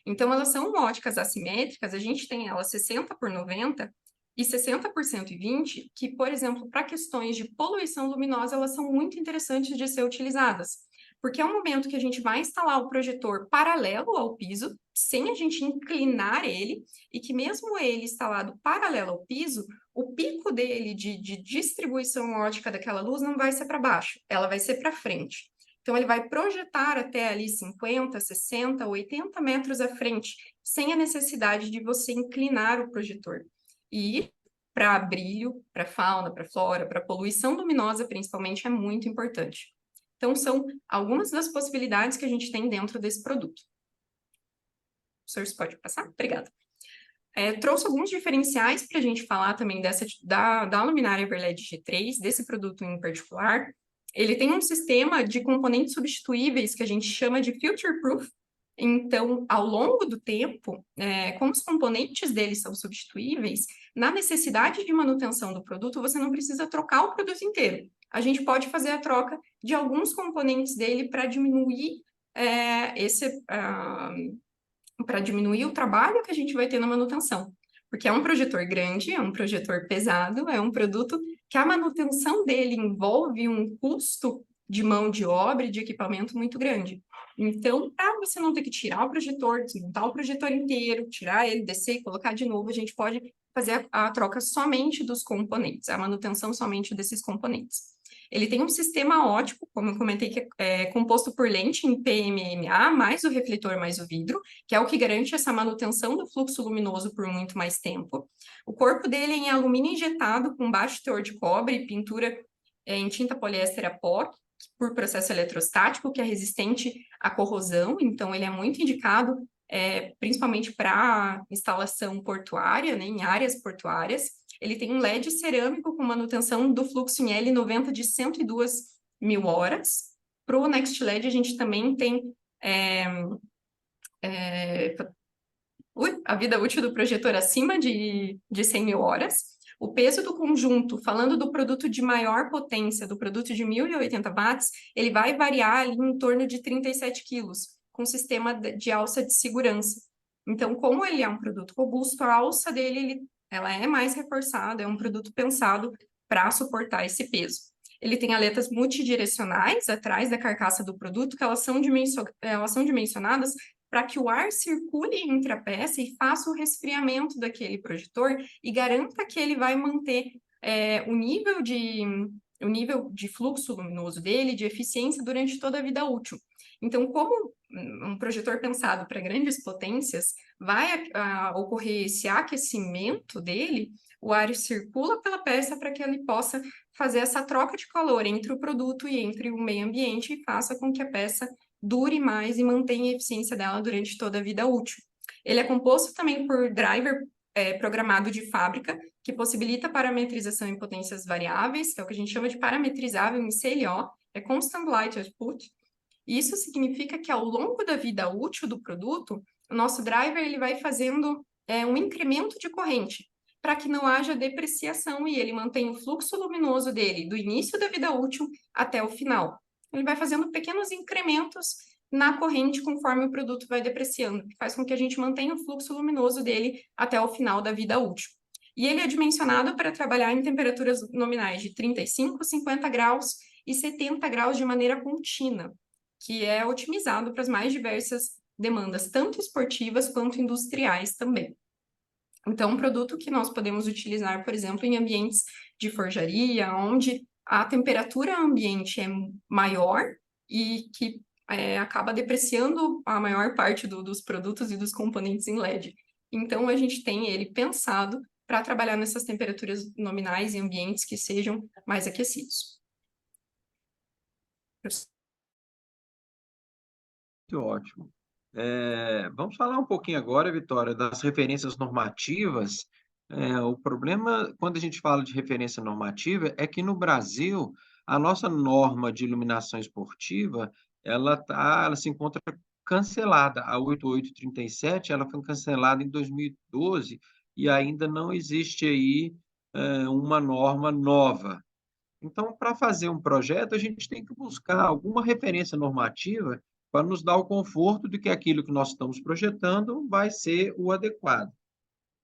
então, elas são óticas assimétricas, a gente tem elas 60 por 90 e 60 por 120, que, por exemplo, para questões de poluição luminosa, elas são muito interessantes de ser utilizadas. Porque é um momento que a gente vai instalar o projetor paralelo ao piso, sem a gente inclinar ele, e que mesmo ele instalado paralelo ao piso, o pico dele de distribuição ótica daquela luz não vai ser para baixo, ela vai ser para frente. Então, ele vai projetar até ali 50, 60, 80 metros à frente, sem a necessidade de você inclinar o projetor. E para brilho, para fauna, para flora, para poluição luminosa, principalmente, é muito importante. Então, são algumas das possibilidades que a gente tem dentro desse produto. O senhor pode passar? Obrigada. Trouxe alguns diferenciais para a gente falar também da luminária Everled G3, desse produto em particular. Ele tem um sistema de componentes substituíveis que a gente chama de future proof. Então, ao longo do tempo, como os componentes dele são substituíveis, na necessidade de manutenção do produto, você não precisa trocar o produto inteiro. A gente pode fazer a troca de alguns componentes dele para diminuir para diminuir o trabalho que a gente vai ter na manutenção. Porque é um projetor grande, é um projetor pesado, é um produto que a manutenção dele envolve um custo de mão de obra e de equipamento muito grande. Então, para você não ter que tirar o projetor, desmontar o projetor inteiro, tirar ele, descer e colocar de novo, a gente pode fazer a troca somente dos componentes, a manutenção somente desses componentes. Ele tem um sistema ótico, como eu comentei, que é composto por lente em PMMA, mais o refletor, mais o vidro, que é o que garante essa manutenção do fluxo luminoso por muito mais tempo. O corpo dele é em alumínio injetado, com baixo teor de cobre e pintura em tinta poliéster APOC, por processo eletrostático, que é resistente à corrosão, então ele é muito indicado, principalmente para instalação portuária, né, em áreas portuárias. Ele tem um LED cerâmico com manutenção do fluxo em L90 de 102.000 horas. Para o Next LED, a gente também tem a vida útil do projetor acima de 100.000 horas. O peso do conjunto, falando do produto de maior potência, do produto de 1.080 watts, ele vai variar ali em torno de 37 quilos, com sistema de alça de segurança. Então, como ele é um produto robusto, a alça dele ela é mais reforçada, é um produto pensado para suportar esse peso. Ele tem aletas multidirecionais atrás da carcaça do produto, que elas são dimensionadas para que o ar circule entre a peça e faça o resfriamento daquele projetor e garanta que ele vai manter o nível de fluxo luminoso dele, de eficiência durante toda a vida útil. Então, como um projetor pensado para grandes potências, vai ocorrer esse aquecimento dele, o ar circula pela peça para que ele possa fazer essa troca de calor entre o produto e entre o meio ambiente e faça com que a peça dure mais e mantenha a eficiência dela durante toda a vida útil. Ele é composto também por driver programado de fábrica, que possibilita parametrização em potências variáveis, que é o que a gente chama de parametrizável em CLO, é Constant Light Output. Isso significa que ao longo da vida útil do produto, o nosso driver ele vai fazendo um incremento de corrente, para que não haja depreciação e ele mantenha o fluxo luminoso dele do início da vida útil até o final. Ele vai fazendo pequenos incrementos na corrente conforme o produto vai depreciando, que faz com que a gente mantenha o fluxo luminoso dele até o final da vida útil. E ele é dimensionado para trabalhar em temperaturas nominais de 35, 50 graus e 70 graus de maneira contínua, que é otimizado para as mais diversas demandas, tanto esportivas quanto industriais também. Então, um produto que nós podemos utilizar, por exemplo, em ambientes de forjaria, onde a temperatura ambiente é maior e que acaba depreciando a maior parte dos produtos e dos componentes em LED. Então, a gente tem ele pensado para trabalhar nessas temperaturas nominais em ambientes que sejam mais aquecidos. Muito ótimo. Vamos falar um pouquinho agora, Vitória, das referências normativas. O problema, quando a gente fala de referência normativa, é que no Brasil, a nossa norma de iluminação esportiva, ela se encontra cancelada. A 8837, ela foi cancelada em 2012 e ainda não existe aí uma norma nova. Então, para fazer um projeto, a gente tem que buscar alguma referência normativa para nos dar o conforto de que aquilo que nós estamos projetando vai ser o adequado.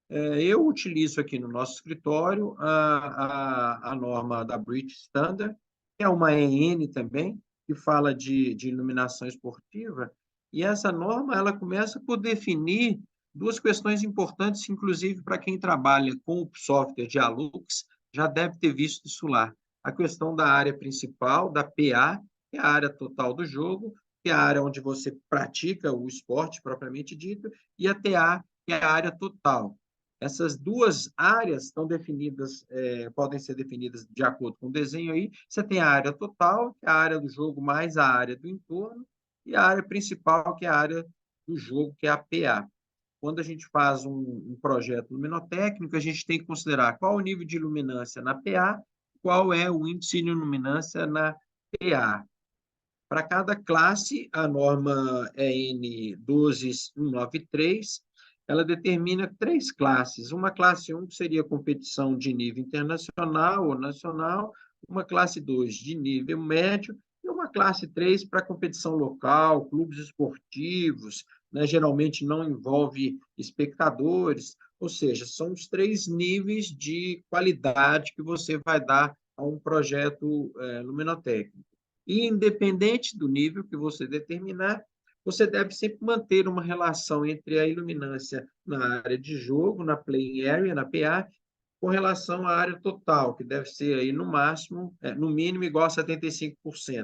Eu utilizo aqui no nosso escritório a norma da British Standard, que é uma EN também, que fala de iluminação esportiva, e essa norma ela começa por definir duas questões importantes, inclusive para quem trabalha com o software de Alux, já deve ter visto isso lá. A questão da área principal, da PA, que é a área total do jogo, que é a área onde você pratica o esporte propriamente dito, e a TA, que é a área total. Essas duas áreas estão definidas, podem ser definidas de acordo com o desenho aí. Você tem a área total, que é a área do jogo, mais a área do entorno, e a área principal, que é a área do jogo, que é a PA. Quando a gente faz um projeto luminotécnico, a gente tem que considerar qual o nível de iluminância na PA, qual é o índice de iluminância na PA. Para cada classe, a norma EN 12193, ela determina 3 classes. Uma classe 1, que seria competição de nível internacional ou nacional, uma classe 2 de nível médio, e uma classe 3 para competição local, clubes esportivos, né? Geralmente não envolve espectadores, ou seja, são os 3 níveis de qualidade que você vai dar a um projeto luminotécnico. E, independente do nível que você determinar, você deve sempre manter uma relação entre a iluminância na área de jogo, na playing area, na PA, com relação à área total, que deve ser aí no máximo, no mínimo igual a 75%,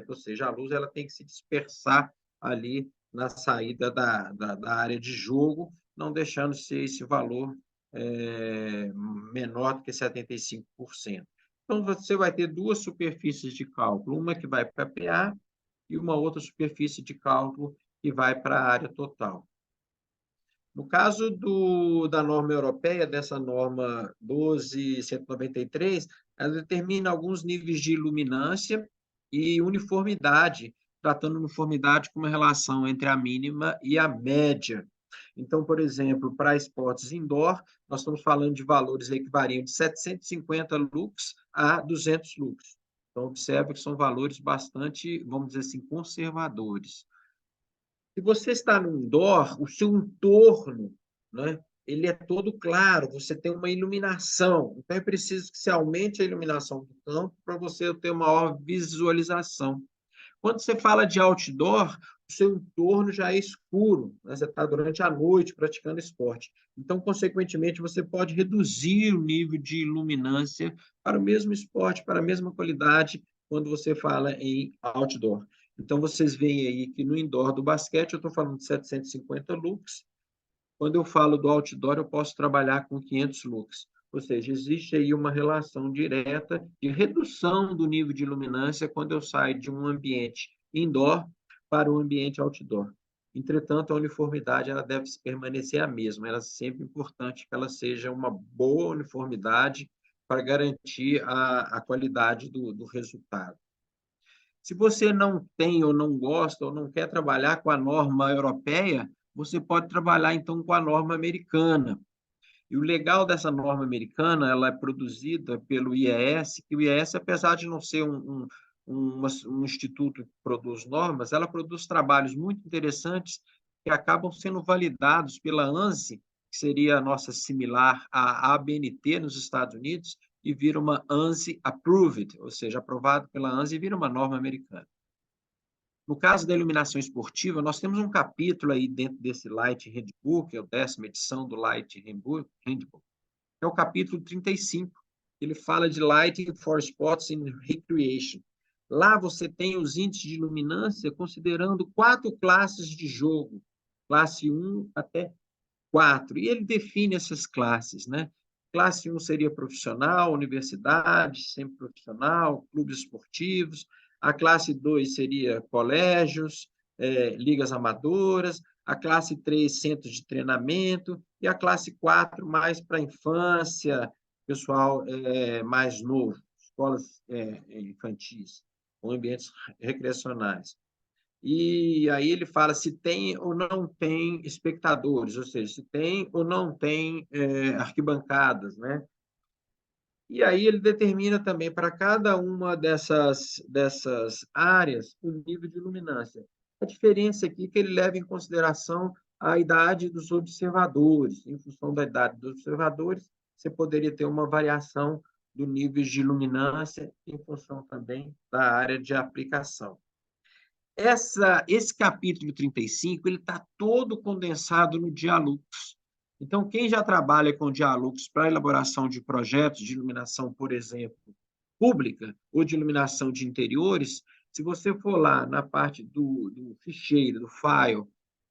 ou seja, a luz ela tem que se dispersar ali na saída da área de jogo, não deixando ser esse valor menor do que 75%. Então, você vai ter duas superfícies de cálculo, uma que vai para a PA e uma outra superfície de cálculo que vai para a área total. No caso da norma europeia, dessa norma 12193, ela determina alguns níveis de iluminância e uniformidade, tratando uniformidade como uma relação entre a mínima e a média. Então, por exemplo, para esportes indoor, nós estamos falando de valores aí que variam de 750 lux a 200 lux. Então, observe que são valores bastante, vamos dizer assim, conservadores. Se você está no indoor, o seu entorno, né, ele é todo claro, você tem uma iluminação. Então, é preciso que você aumente a iluminação do campo para você ter uma maior visualização. Quando você fala de outdoor, o seu entorno já é escuro, né? Você está durante a noite praticando esporte. Então, consequentemente, você pode reduzir o nível de iluminância para o mesmo esporte, para a mesma qualidade, quando você fala em outdoor. Então, vocês veem aí que no indoor do basquete, eu estou falando de 750 lux. Quando eu falo do outdoor, eu posso trabalhar com 500 lux. Ou seja, existe aí uma relação direta de redução do nível de iluminância quando eu saio de um ambiente indoor para um ambiente outdoor. Entretanto, a uniformidade ela deve permanecer a mesma. Ela é sempre importante que ela seja uma boa uniformidade para garantir a qualidade do resultado. Se você não tem ou não gosta ou não quer trabalhar com a norma europeia, você pode trabalhar então com a norma americana. E o legal dessa norma americana, ela é produzida pelo IES, que o IES, apesar de não ser um instituto que produz normas, ela produz trabalhos muito interessantes que acabam sendo validados pela ANSI, que que seria a nossa similar à ABNT nos Estados Unidos, e vira uma ANSI Approved, ou seja, aprovado pela ANSI e vira uma norma americana. No caso da iluminação esportiva, nós temos um capítulo aí dentro desse Light Handbook, que é a 10ª edição do Light Handbook, é o capítulo 35. Ele fala de Lighting for Sports and Recreation. Lá você tem os índices de luminância considerando 4 classes de jogo, classe 1 até 4, e ele define essas classes, né? Classe 1 seria profissional, universidade, semiprofissional, clubes esportivos. A classe 2 seria colégios, ligas amadoras. A classe 3, centros de treinamento. E a classe 4, mais para infância, pessoal mais novo, escolas infantis, ou ambientes recreacionais. E aí ele fala se tem ou não tem espectadores, ou seja, se tem ou não tem arquibancadas, né? E aí ele determina também para cada uma dessas áreas o nível de luminância. A diferença aqui é que ele leva em consideração a idade dos observadores. Em função da idade dos observadores, você poderia ter uma variação do nível de luminância em função também da área de aplicação. Esse capítulo 35 ele está todo condensado no Dialux. Então, quem já trabalha com Dialux para elaboração de projetos de iluminação, por exemplo, pública ou de iluminação de interiores, se você for lá na parte do ficheiro, do file,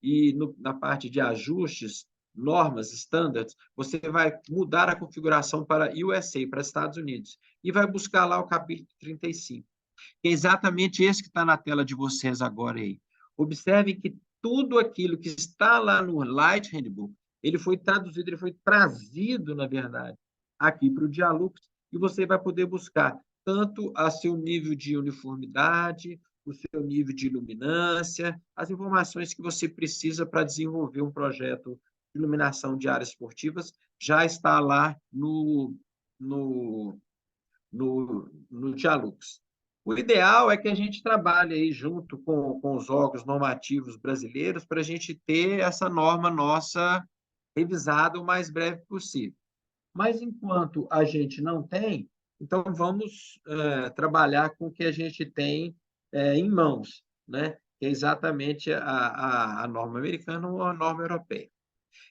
e na parte de ajustes, normas, standards, você vai mudar a configuração para USA, para Estados Unidos, e vai buscar lá o capítulo 35. É exatamente esse que está na tela de vocês agora aí. Observem que tudo aquilo que está lá no Light Handbook, ele foi traduzido, ele foi trazido, na verdade, aqui para o Dialux, e você vai poder buscar tanto a seu nível de uniformidade, o seu nível de iluminância, as informações que você precisa para desenvolver um projeto de iluminação de áreas esportivas, já está lá no Dialux. O ideal é que a gente trabalhe aí junto com os órgãos normativos brasileiros para a gente ter essa norma nossa revisada o mais breve possível. Mas, enquanto a gente não tem, então vamos trabalhar com o que a gente tem em mãos, né? Que é exatamente a norma americana ou a norma europeia.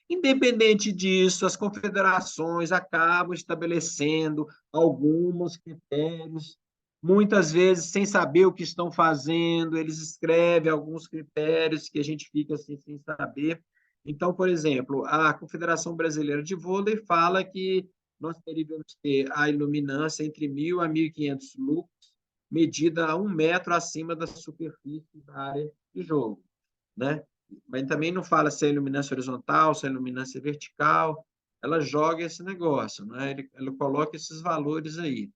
Independente disso, as confederações acabam estabelecendo alguns critérios, muitas vezes sem saber o que estão fazendo, eles escrevem alguns critérios que a gente fica assim, sem saber. Então, por exemplo, a Confederação Brasileira de Vôlei fala que nós deveríamos ter a iluminância entre 1.000 a 1.500 lux, medida a 1 metro acima da superfície da área de jogo, né? Mas também não fala se é iluminância horizontal, se é iluminância vertical, ela joga esse negócio, né? Ela coloca esses valores aí.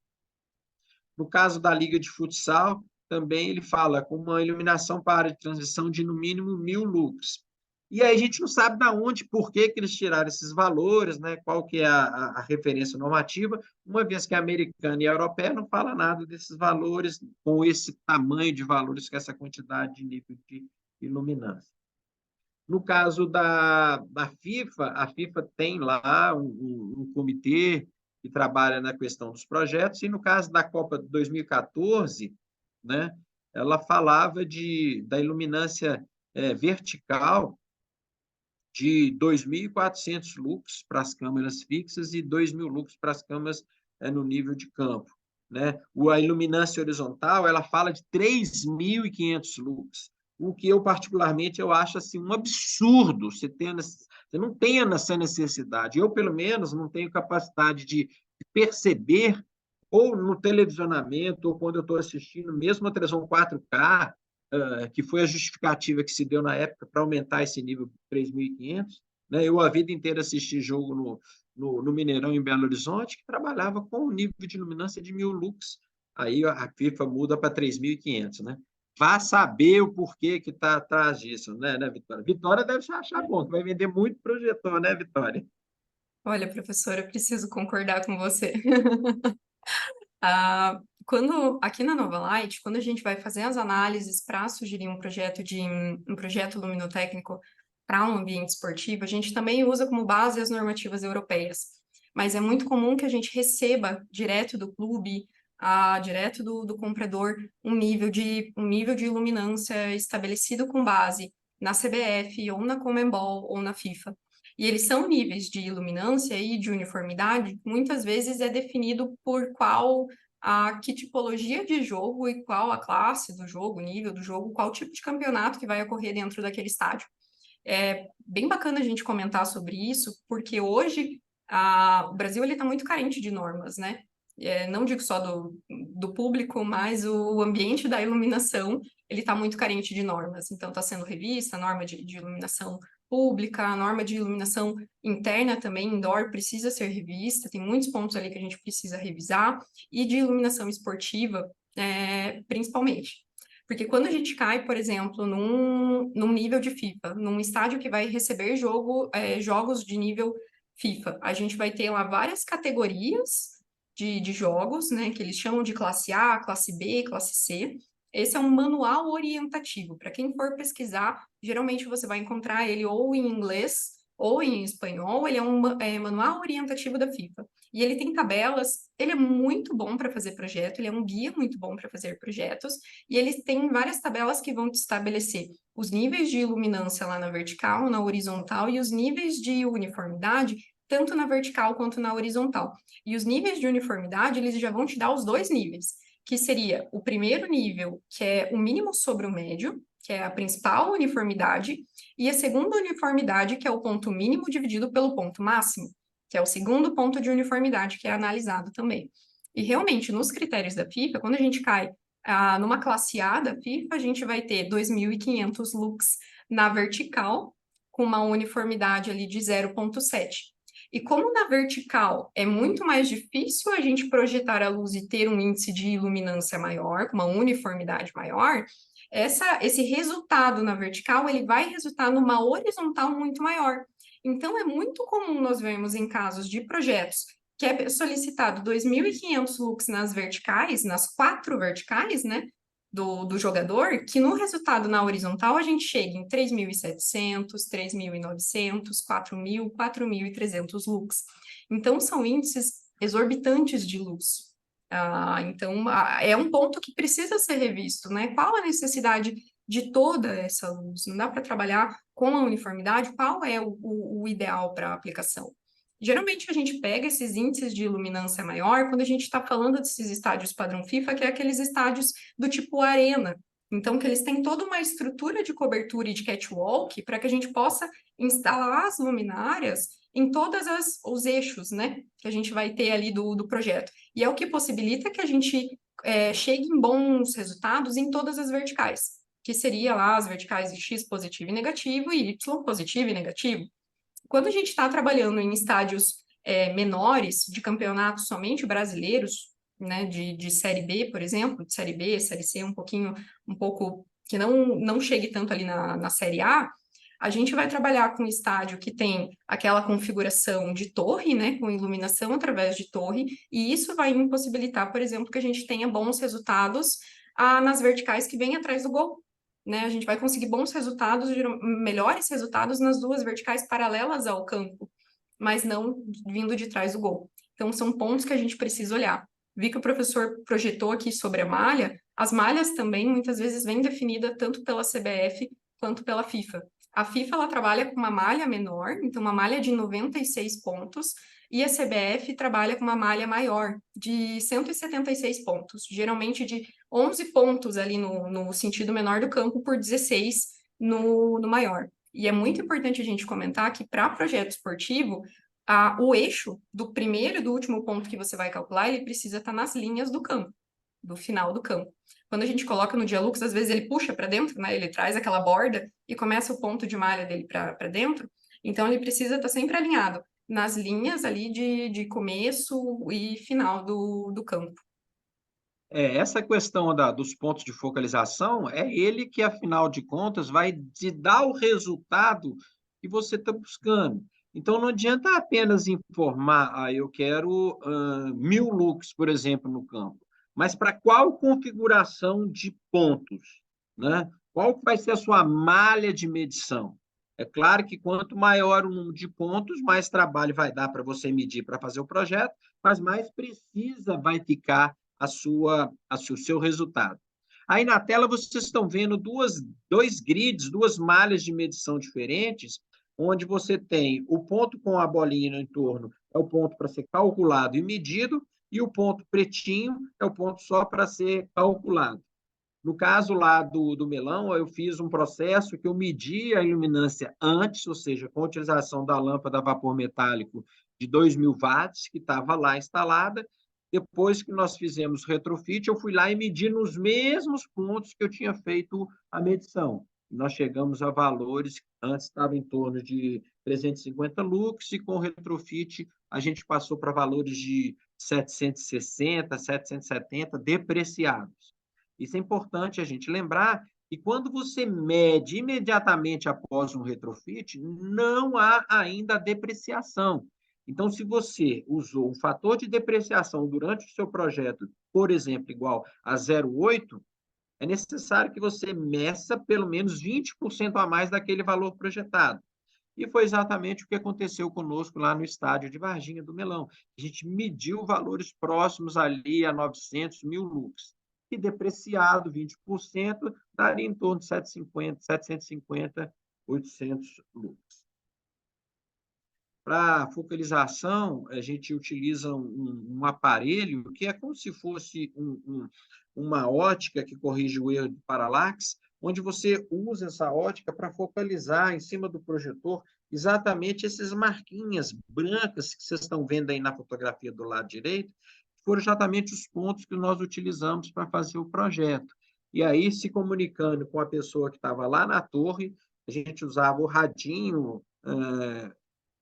No caso da Liga de Futsal, também ele fala com uma iluminação para área de transição de no mínimo 1.000 lux. E aí a gente não sabe de onde, por que eles tiraram esses valores, né? Qual que é a referência normativa, uma vez que a americana e a europeia não fala nada desses valores, com esse tamanho de valores, com essa quantidade de nível de iluminância. No caso da FIFA, a FIFA tem lá um comitê que trabalha na questão dos projetos, e no caso da Copa de 2014, né, ela falava da iluminância vertical de 2.400 lux para as câmeras fixas e 2.000 lux para as câmeras no nível de campo, né? A iluminância horizontal, ela fala de 3.500 lux, o que eu particularmente eu acho assim um absurdo. Você não tem essa necessidade. Eu, pelo menos, não tenho capacidade de perceber, ou no televisionamento, ou quando eu estou assistindo, mesmo a televisão 4K, que foi a justificativa que se deu na época para aumentar esse nível 3.500, né? Eu, a vida inteira, assisti jogo no Mineirão, em Belo Horizonte, que trabalhava com um nível de luminância de 1.000 lux. Aí a FIFA muda para 3.500, né? Vá saber o porquê que está atrás disso, né, Vitória? Vitória deve achar bom, que vai vender muito projetor, né, Vitória? Olha, professora, eu preciso concordar com você. Aqui na Nova Light, quando a gente vai fazer as análises para sugerir um projeto luminotécnico para um ambiente esportivo, a gente também usa como base as normativas europeias. Mas é muito comum que a gente receba direto do clube, direto do comprador, um nível de iluminância estabelecido com base na CBF, ou na Conmebol, ou na FIFA. E eles são níveis de iluminância e de uniformidade, muitas vezes é definido por que tipologia de jogo e qual a classe do jogo, o nível do jogo, qual tipo de campeonato que vai ocorrer dentro daquele estádio. É bem bacana a gente comentar sobre isso, porque hoje o Brasil está muito carente de normas, né? Não digo só do público, mas o ambiente da iluminação ele está muito carente de normas. Então, está sendo revista a norma de iluminação pública, a norma de iluminação interna também, indoor, precisa ser revista, tem muitos pontos ali que a gente precisa revisar, e de iluminação esportiva, principalmente. Porque quando a gente cai, por exemplo, num nível de FIFA, num estádio que vai receber jogos de nível FIFA, a gente vai ter lá várias categorias de jogos, né, que eles chamam de classe A, classe B, classe C. Esse é um manual orientativo. Para quem for pesquisar, geralmente você vai encontrar ele ou em inglês ou em espanhol. Ele é um manual orientativo da FIFA. E ele tem tabelas, ele é muito bom para fazer projeto, ele é um guia muito bom para fazer projetos, e ele tem várias tabelas que vão te estabelecer os níveis de iluminância lá na vertical, na horizontal, e os níveis de uniformidade, tanto na vertical quanto na horizontal. E os níveis de uniformidade, eles já vão te dar os dois níveis, que seria o primeiro nível, que é o mínimo sobre o médio, que é a principal uniformidade, e a segunda uniformidade, que é o ponto mínimo dividido pelo ponto máximo, que é o segundo ponto de uniformidade que é analisado também. E realmente, nos critérios da FIFA, quando a gente cai numa classe A da FIFA, a gente vai ter 2.500 lux na vertical, com uma uniformidade ali de 0,7. E como na vertical é muito mais difícil a gente projetar a luz e ter um índice de iluminância maior, com uma uniformidade maior, esse resultado na vertical ele vai resultar numa horizontal muito maior. Então, é muito comum nós vermos em casos de projetos que é solicitado 2.500 lux nas verticais, nas 4 verticais, né, do jogador, que no resultado na horizontal a gente chega em 3.700, 3.900, 4.000, 4.300 lux. Então, são índices exorbitantes de luz. Então, é um ponto que precisa ser revisto, né? Qual a necessidade de toda essa luz? Não dá para trabalhar com a uniformidade? Qual é o ideal para a aplicação? Geralmente a gente pega esses índices de iluminância maior quando a gente está falando desses estádios padrão FIFA, que é aqueles estádios do tipo arena. Então, que eles têm toda uma estrutura de cobertura e de catwalk para que a gente possa instalar as luminárias em todos os eixos, né, que a gente vai ter ali do projeto. E é o que possibilita que a gente chegue em bons resultados em todas as verticais, que seria lá as verticais de X positivo e negativo e Y positivo e negativo. Quando a gente está trabalhando em estádios menores, de campeonatos somente brasileiros, né, de Série B, por exemplo, de Série B, Série C, um pouco que não chegue tanto ali na Série A gente vai trabalhar com um estádio que tem aquela configuração de torre, né, com iluminação através de torre, e isso vai impossibilitar, por exemplo, que a gente tenha bons resultados nas verticais que vêm atrás do gol. Né, a gente vai conseguir bons resultados, melhores resultados nas duas verticais paralelas ao campo, mas não vindo de trás do gol. Então, são pontos que a gente precisa olhar. Vi que o professor projetou aqui sobre a malha, as malhas também muitas vezes vêm definida tanto pela CBF quanto pela FIFA. A FIFA ela trabalha com uma malha menor, então uma malha de 96 pontos, e a CBF trabalha com uma malha maior, de 176 pontos, geralmente de 11 pontos ali no sentido menor do campo por 16 no maior. E é muito importante a gente comentar que para projeto esportivo, o eixo do primeiro e do último ponto que você vai calcular, ele precisa estar nas linhas do campo, do final do campo. Quando a gente coloca no Dialux, às vezes ele puxa para dentro, né? Ele traz aquela borda e começa o ponto de malha dele para dentro. Então, ele precisa estar sempre alinhado nas linhas ali de começo e final do campo. Essa questão dos pontos de focalização é ele que, afinal de contas, vai te dar o resultado que você está buscando. Então, não adianta apenas informar, eu quero 1.000 lux, por exemplo, no campo, mas para qual configuração de pontos, né? Qual vai ser a sua malha de medição? É claro que quanto maior o número de pontos, mais trabalho vai dar para você medir para fazer o projeto, mas mais precisa vai ficar o seu resultado. Aí na tela vocês estão vendo dois grids, duas malhas de medição diferentes, onde você tem o ponto com a bolinha no entorno, é o ponto para ser calculado e medido, e o ponto pretinho é o ponto só para ser calculado. No caso lá do melão, eu fiz um processo que eu medi a iluminância antes, ou seja, com a utilização da lâmpada a vapor metálico de 2.000 watts, que estava lá instalada. Depois que nós fizemos retrofit, eu fui lá e medi nos mesmos pontos que eu tinha feito a medição. Nós chegamos a valores, antes estava em torno de 350 lux, e com o retrofit a gente passou para valores de 760, 770 depreciados. Isso é importante a gente lembrar, que quando você mede imediatamente após um retrofit, não há ainda depreciação. Então, se você usou um fator de depreciação durante o seu projeto, por exemplo, igual a 0,8, é necessário que você meça pelo menos 20% a mais daquele valor projetado. E foi exatamente o que aconteceu conosco lá no estádio de Varginha do Melão. A gente mediu valores próximos ali a 900, 1.000 lux. E depreciado 20%, daria em torno de 750, 800 lux. Para focalização, a gente utiliza um aparelho que é como se fosse uma ótica que corrige o erro de paralaxe, onde você usa essa ótica para focalizar em cima do projetor exatamente essas marquinhas brancas que vocês estão vendo aí na fotografia do lado direito, foram exatamente os pontos que nós utilizamos para fazer o projeto. E aí, se comunicando com a pessoa que estava lá na torre, a gente usava o radinho,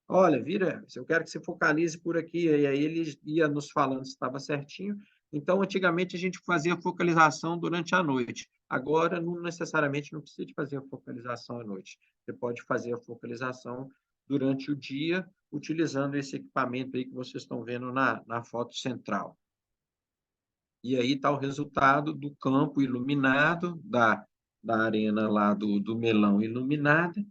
olha, vira, eu quero que você focalize por aqui, e aí ele ia nos falando se estava certinho. Então, antigamente, a gente fazia focalização durante a noite. Agora, não necessariamente não precisa de fazer a focalização à noite. Você pode fazer a focalização durante o dia, utilizando esse equipamento aí que vocês estão vendo na foto central. E aí está o resultado do campo iluminado, da arena lá do Melão iluminada,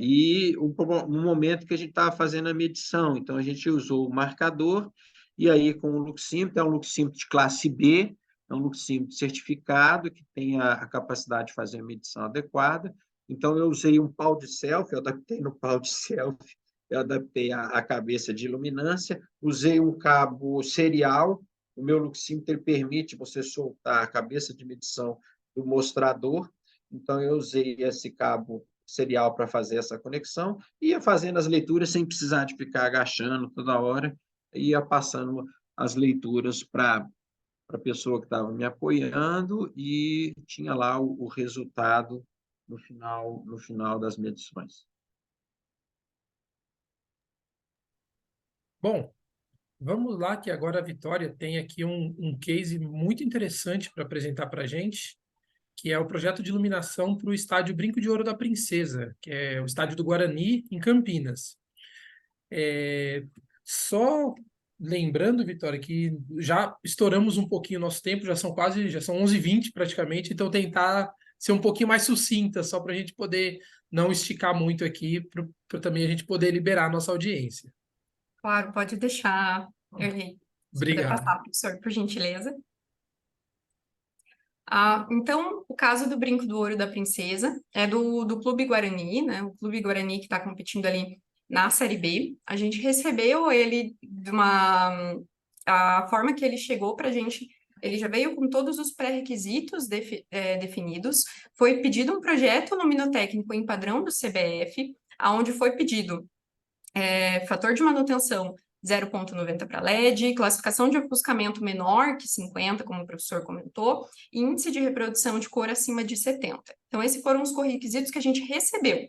e no momento que a gente estava fazendo a medição. Então, a gente usou o marcador, e aí com o luxímetro, é um luxímetro de classe B, é um luxímetro certificado, que tem a capacidade de fazer a medição adequada. Então, eu usei um pau de selfie, eu adaptei no pau de selfie, eu adaptei a cabeça de iluminância, usei um cabo serial, o meu luxímetro ele permite você soltar a cabeça de medição do mostrador, então eu usei esse cabo serial para fazer essa conexão, ia fazendo as leituras sem precisar de ficar agachando toda hora, ia passando as leituras para a pessoa que estava me apoiando, e tinha lá o resultado no final das medições. Bom, vamos lá, que agora a Vitória tem aqui um case muito interessante para apresentar para a gente, que é o projeto de iluminação para o estádio Brinco de Ouro da Princesa, que é o estádio do Guarani, em Campinas. Só lembrando, Vitória, que já estouramos um pouquinho o nosso tempo, já são 11h20 praticamente, então tentar ser um pouquinho mais sucinta, só para a gente poder não esticar muito aqui, para também a gente poder liberar a nossa audiência. Claro, pode deixar, Erlei. Se puder Obrigado. passar, professor, por gentileza. Então, o caso do Brinco do Ouro da Princesa é do Clube Guarani, né? O Clube Guarani que está competindo ali na Série B. A gente recebeu ele a forma que ele chegou para a gente, ele já veio com todos os pré-requisitos definidos. Foi pedido um projeto luminotécnico em padrão do CBF, aonde foi pedido fator de manutenção 0,90 para LED, classificação de ofuscamento menor que 50, como o professor comentou, e índice de reprodução de cor acima de 70. Então, esses foram os requisitos que a gente recebeu.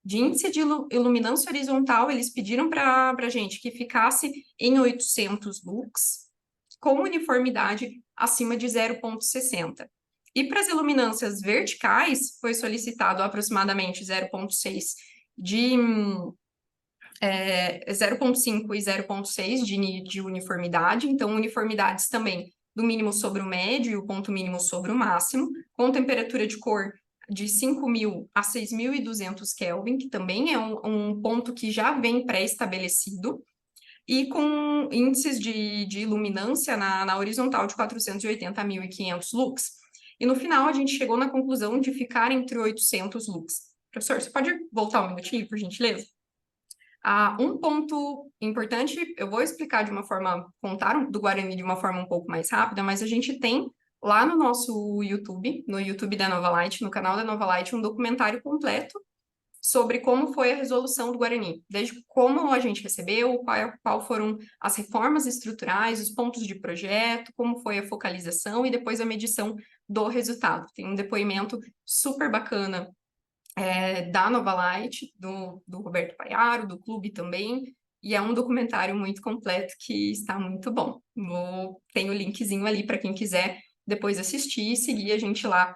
De índice de iluminância horizontal, eles pediram para a gente que ficasse em 800 lux, com uniformidade acima de 0,60. E para as iluminâncias verticais, foi solicitado aproximadamente 0,6 de 0,5 e 0,6 de uniformidade, então uniformidades também do mínimo sobre o médio e o ponto mínimo sobre o máximo, com temperatura de cor de 5.000 a 6.200 Kelvin, que também é um ponto que já vem pré-estabelecido, e com índices de iluminância na horizontal de 480 a 1.500 lux. E no final a gente chegou na conclusão de ficar entre 800 lux. Professor, você pode voltar um minutinho, por gentileza? Um ponto importante, eu vou explicar de uma forma, contar do Guarani de uma forma um pouco mais rápida, mas a gente tem lá no nosso YouTube, no YouTube da Nova Light, no canal da Nova Light, um documentário completo sobre como foi a resolução do Guarani, desde como a gente recebeu, qual foram as reformas estruturais, os pontos de projeto, como foi a focalização e depois a medição do resultado. Tem um depoimento super bacana da Nova Light, do Roberto Paiaro, do clube também, e é um documentário muito completo que está muito bom. Tem o linkzinho ali para quem quiser depois assistir e seguir a gente lá,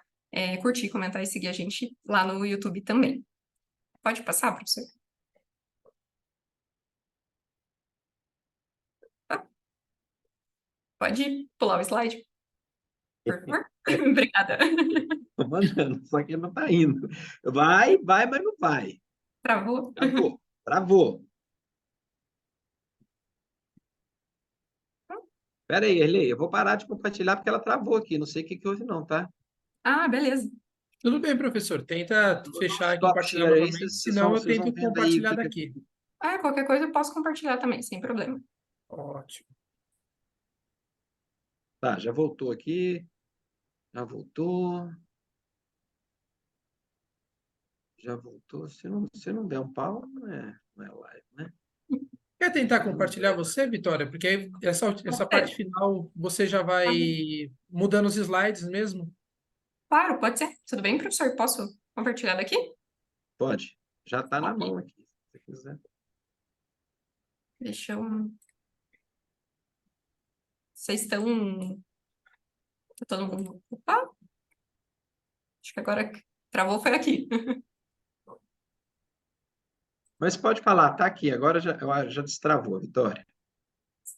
curtir, comentar e seguir a gente lá no YouTube também. Pode passar, professor? Pode pular o slide, por favor? Obrigada. Estou mandando, só que não está indo. Vai, mas não vai. Travou? Travou. Espera aí, Erlei, eu vou parar de compartilhar porque ela travou aqui. Não sei o que houve não, tá? Beleza. Tudo bem, professor. Tenta fechar e Stop compartilhar share aí, novamente, senão eu vocês vão tento vendo aí o compartilhar que daqui. Qualquer coisa eu posso compartilhar também, sem problema. Ótimo. Tá, já voltou aqui. Já voltou. Já voltou. Se não der um pau, não é live, né? Quer tentar compartilhar você, Vitória? Porque aí essa parte final você já vai mudando os slides mesmo? Claro, pode ser. Tudo bem, professor? Posso compartilhar daqui? Pode. Já está na Ok. mão aqui, se você quiser. Deixa eu... Vocês estão... Tá todo mundo... Opa! Acho que agora travou foi aqui. Mas pode falar, tá aqui. Agora já destravou, Vitória.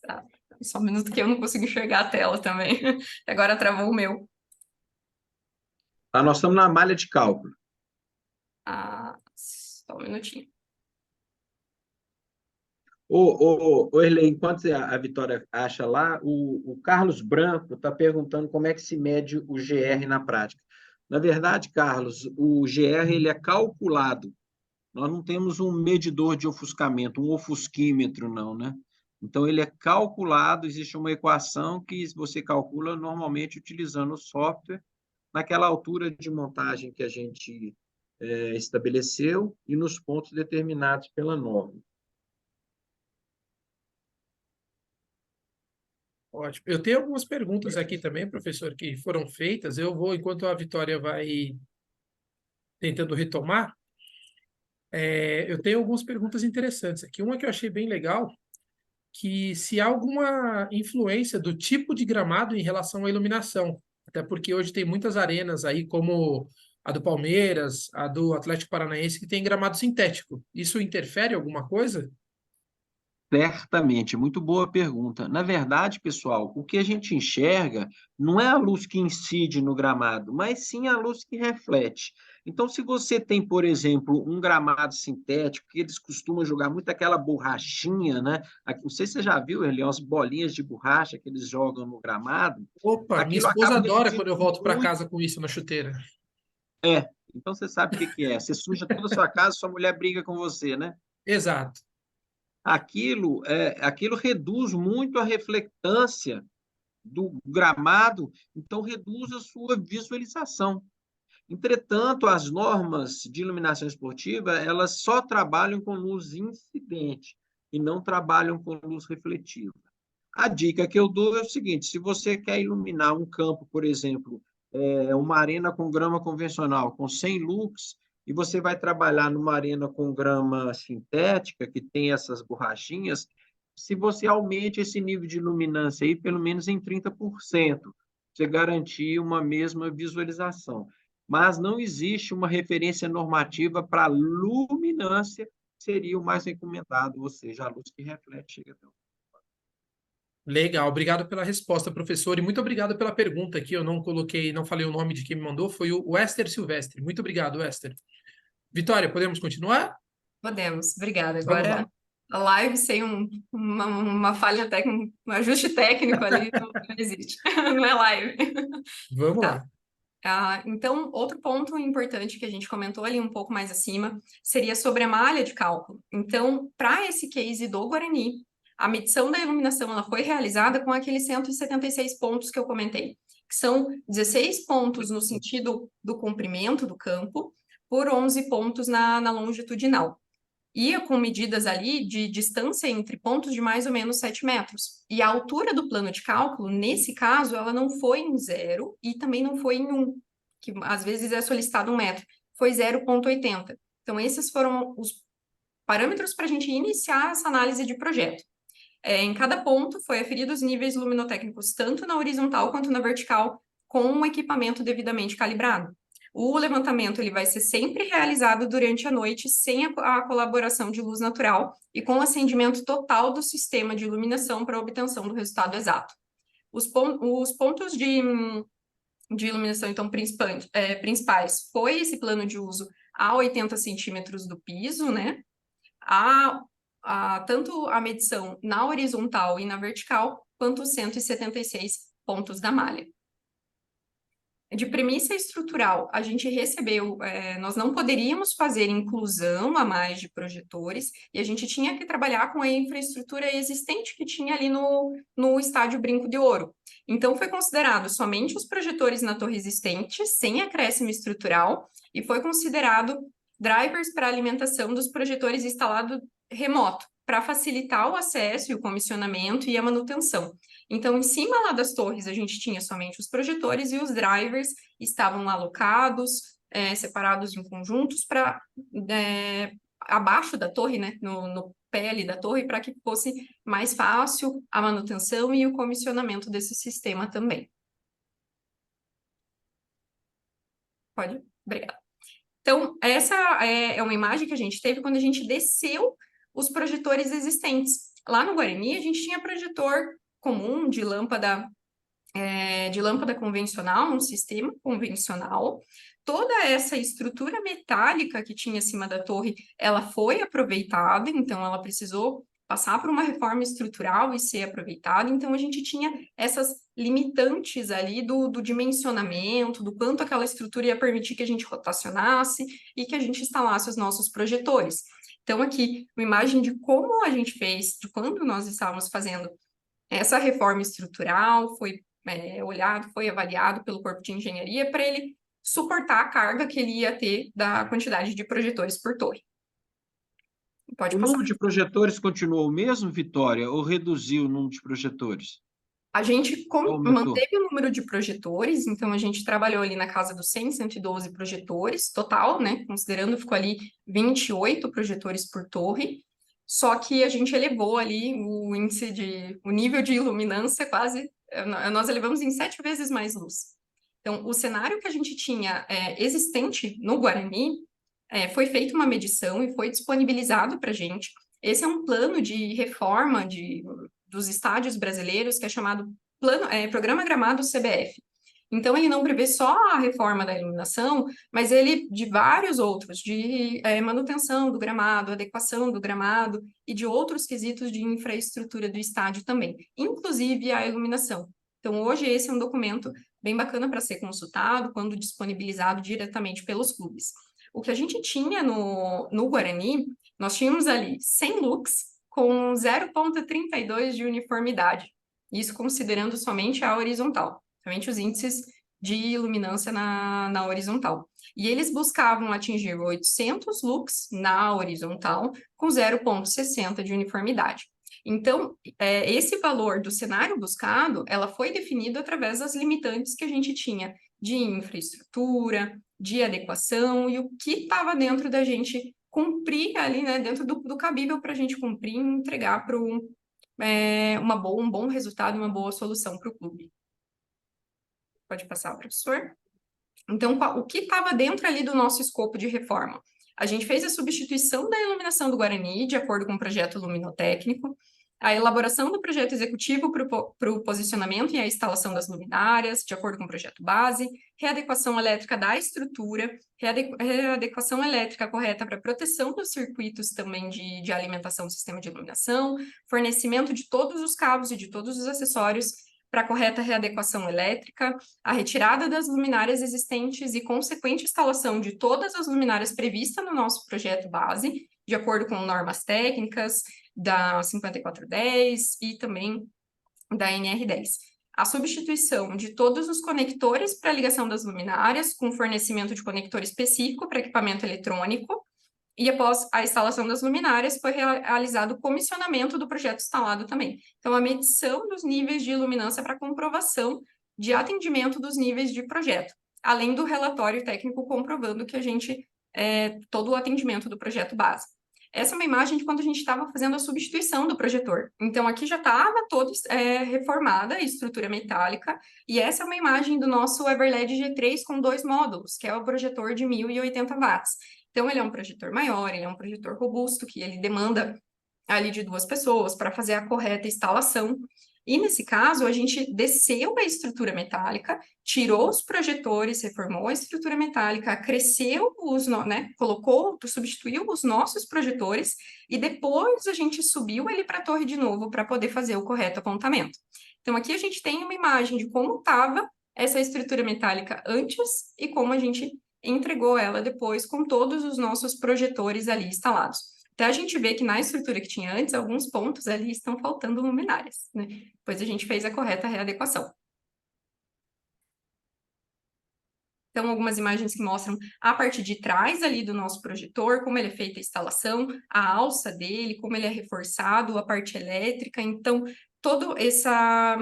Tá. Só um minuto que eu não consigo enxergar a tela também. Agora travou o meu. Tá, nós estamos na malha de cálculo. Só um minutinho. Ô, Erlei, enquanto a Vitória acha lá, o Carlos Branco está perguntando como é que se mede o GR na prática. Na verdade, Carlos, o GR ele é calculado. Nós não temos um medidor de ofuscamento, um ofusquímetro, não, né? Então, ele é calculado, existe uma equação que você calcula normalmente utilizando o software, naquela altura de montagem que a gente estabeleceu e nos pontos determinados pela norma. Ótimo. Eu tenho algumas perguntas aqui também, professor, que foram feitas. Eu vou, enquanto a Vitória vai tentando retomar, eu tenho algumas perguntas interessantes aqui. Uma que eu achei bem legal, que se há alguma influência do tipo de gramado em relação à iluminação. Até porque hoje tem muitas arenas aí, como a do Palmeiras, a do Atlético Paranaense, que tem gramado sintético. Isso interfere em alguma coisa? Certamente, muito boa pergunta. Na verdade, pessoal, o que a gente enxerga não é a luz que incide no gramado, mas sim a luz que reflete. Então, se você tem, por exemplo, um gramado sintético, que eles costumam jogar muito aquela borrachinha, né? Não sei se você já viu, ele umas bolinhas de borracha que eles jogam no gramado. Opa, minha Aquilo esposa acaba adora quando eu refletindo volto para muito. casa com isso na chuteira. Então você sabe o que que é. Você suja toda a sua casa, sua mulher briga com você, né? Exato. Aquilo reduz muito a reflectância do gramado, então reduz a sua visualização. Entretanto, as normas de iluminação esportiva, elas só trabalham com luz incidente e não trabalham com luz refletiva. A dica que eu dou é o seguinte: se você quer iluminar um campo, por exemplo, uma arena com grama convencional, com 100 lux, e você vai trabalhar numa arena com grama sintética, que tem essas borrachinhas, se você aumente esse nível de luminância aí, pelo menos em 30%, você garantir uma mesma visualização. Mas não existe uma referência normativa para luminância, seria o mais recomendado, ou seja, a luz que reflete chega até o Legal, obrigado pela resposta, professor, e muito obrigado pela pergunta aqui. Eu não coloquei, não falei o nome de quem me mandou, foi o Wester Silvestre. Muito obrigado, Wester. Vitória, podemos continuar? Podemos, obrigada. Vamos lá. Agora, a live sem uma falha técnica, um ajuste técnico ali, não existe, não é live. Vamos Tá. lá. Então, outro ponto importante que a gente comentou ali um pouco mais acima seria sobre a malha de cálculo. Então, para esse case do Guarani, a medição da iluminação ela foi realizada com aqueles 176 pontos que eu comentei, que são 16 pontos no sentido do comprimento do campo, por 11 pontos na longitudinal. Ia com medidas ali de distância entre pontos de mais ou menos 7 metros. E a altura do plano de cálculo, nesse caso, ela não foi em 0 e também não foi em 1, que às vezes é solicitado 1 metro, foi 0,80. Então, esses foram os parâmetros para a gente iniciar essa análise de projeto. Em cada ponto foi aferido os níveis luminotécnicos, tanto na horizontal quanto na vertical, com um equipamento devidamente calibrado. O levantamento ele vai ser sempre realizado durante a noite, sem a colaboração de luz natural e com acendimento total do sistema de iluminação para obtenção do resultado exato. Os pontos de iluminação, então, principais foi esse plano de uso a 80 centímetros do piso, né? Tanto a medição na horizontal e na vertical, quanto os 176 pontos da malha. De premissa estrutural, a gente recebeu, nós não poderíamos fazer inclusão a mais de projetores, e a gente tinha que trabalhar com a infraestrutura existente que tinha ali no estádio Brinco de Ouro. Então, foi considerado somente os projetores na torre existente, sem acréscimo estrutural, e foi considerado drivers para alimentação dos projetores instalados remoto, para facilitar o acesso e o comissionamento e a manutenção. Então, em cima lá das torres, a gente tinha somente os projetores e os drivers estavam alocados, separados em conjuntos, para abaixo da torre, né, no pé ali da torre, para que fosse mais fácil a manutenção e o comissionamento desse sistema também. Pode? Obrigada. Então, essa é uma imagem que a gente teve quando a gente desceu os projetores existentes. Lá no Guarani, a gente tinha projetor comum de lâmpada convencional, um sistema convencional. Toda essa estrutura metálica que tinha acima da torre, ela foi aproveitada, então ela precisou passar por uma reforma estrutural e ser aproveitada. Então a gente tinha essas limitantes ali do dimensionamento, do quanto aquela estrutura ia permitir que a gente rotacionasse e que a gente instalasse os nossos projetores. Então aqui, uma imagem de como a gente fez, de quando nós estávamos fazendo essa reforma estrutural, foi olhado, foi avaliado pelo corpo de engenharia para ele suportar a carga que ele ia ter da quantidade de projetores por torre. Pode O passar. número de projetores continuou o mesmo, Vitória, ou reduziu o número de projetores? A gente Aumentou. manteve o número de projetores, então a gente trabalhou ali na casa dos 100, 112 projetores total, né? Considerando, ficou ali 28 projetores por torre, só que a gente elevou ali o nível de iluminância quase, nós elevamos em 7 vezes mais luz. Então, o cenário que a gente tinha existente no Guarani, foi feita uma medição e foi disponibilizado para a gente. Esse é um plano de reforma dos estádios brasileiros, que é chamado Programa Gramado CBF. Então, ele não prevê só a reforma da iluminação, mas ele de vários outros, de manutenção do gramado, adequação do gramado e de outros quesitos de infraestrutura do estádio também, inclusive a iluminação. Então, hoje esse é um documento bem bacana para ser consultado quando disponibilizado diretamente pelos clubes. O que a gente tinha no Guarani, nós tínhamos ali 100 lux com 0,32 de uniformidade, isso considerando somente a horizontal, somente os índices de iluminância na horizontal. E eles buscavam atingir 800 lux na horizontal com 0,60 de uniformidade. Então, esse valor do cenário buscado, ela foi definido através das limitantes que a gente tinha de infraestrutura, de adequação e o que estava dentro da gente cumprir ali, né, dentro do cabível para a gente cumprir e entregar para um bom resultado, uma boa solução para o clube. Pode passar, professor? Então, o que estava dentro ali do nosso escopo de reforma? A gente fez a substituição da iluminação do Guarani, de acordo com o projeto luminotécnico. a elaboração do projeto executivo para o posicionamento e a instalação das luminárias, de acordo com o projeto base, readequação elétrica da estrutura, readequação elétrica correta para proteção dos circuitos também de alimentação do sistema de iluminação, fornecimento de todos os cabos e de todos os acessórios para a correta readequação elétrica, a retirada das luminárias existentes e consequente instalação de todas as luminárias previstas no nosso projeto base, de acordo com normas técnicas da 5410 e também da NR10. A substituição de todos os conectores para ligação das luminárias, com fornecimento de conector específico para equipamento eletrônico, e após a instalação das luminárias, foi realizado o comissionamento do projeto instalado também. Então, a medição dos níveis de iluminância para comprovação de atendimento dos níveis de projeto, além do relatório técnico comprovando que todo o atendimento do projeto base. Essa é uma imagem de quando a gente estava fazendo a substituição do projetor. Então, aqui já estava toda reformada a estrutura metálica, e essa é uma imagem do nosso Everled G3 com 2 módulos, que é o projetor de 1080 watts. Então, ele é um projetor maior, ele é um projetor robusto, que ele demanda ali de 2 pessoas para fazer a correta instalação. E, nesse caso, a gente desceu a estrutura metálica, tirou os projetores, reformou a estrutura metálica, acresceu substituiu os nossos projetores, e depois a gente subiu ele para a torre de novo para poder fazer o correto apontamento. Então, aqui a gente tem uma imagem de como estava essa estrutura metálica antes e como a gente entregou ela depois com todos os nossos projetores ali instalados. Até a gente vê que na estrutura que tinha antes, alguns pontos ali estão faltando luminárias, né? Depois a gente fez a correta readequação. Então, algumas imagens que mostram a parte de trás ali do nosso projetor, como ele é feita a instalação, a alça dele, como ele é reforçado, a parte elétrica. Então, toda essa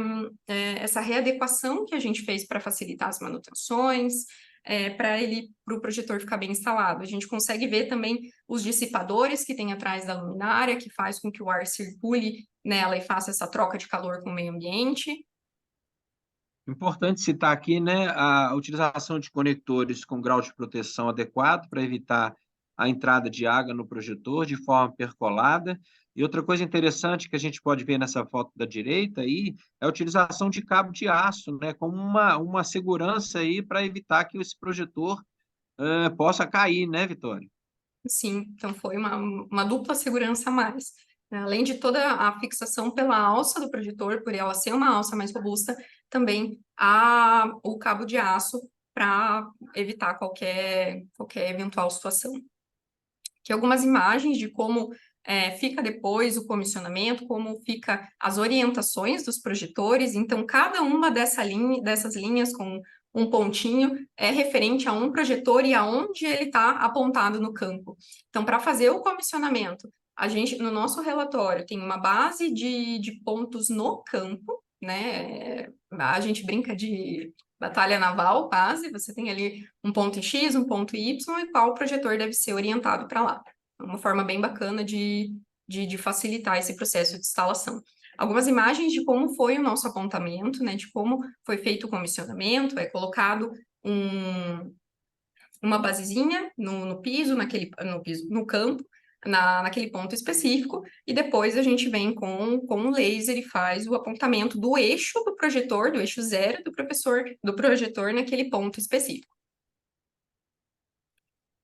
readequação que a gente fez para facilitar as manutenções, para o projetor ficar bem instalado. A gente consegue ver também os dissipadores que tem atrás da luminária, que faz com que o ar circule nela e faça essa troca de calor com o meio ambiente. Importante citar aqui, né, a utilização de conectores com grau de proteção adequado para evitar a entrada de água no projetor de forma percolada. E outra coisa interessante que a gente pode ver nessa foto da direita aí é a utilização de cabo de aço, né, como uma segurança aí para evitar que esse projetor possa cair, né, Vitória? Sim, então foi uma dupla segurança a mais. Além de toda a fixação pela alça do projetor, por ela ser uma alça mais robusta, também o cabo de aço para evitar qualquer eventual situação. Aqui algumas imagens de como fica depois o comissionamento, como fica as orientações dos projetores. Então, cada uma dessas linhas com um pontinho é referente a um projetor e aonde ele está apontado no campo. Então, para fazer o comissionamento, a gente, no nosso relatório, tem uma base de pontos no campo, né? A gente brinca de batalha naval, quase. Você tem ali um ponto em X, um ponto em Y, e qual projetor deve ser orientado para lá. É uma forma bem bacana de facilitar esse processo de instalação. Algumas imagens de como foi o nosso apontamento, né? De como foi feito o comissionamento, é colocado uma basezinha no piso, no campo, naquele ponto específico, e depois a gente vem com um laser e faz o apontamento do eixo do projetor, do eixo zero do projetor naquele ponto específico.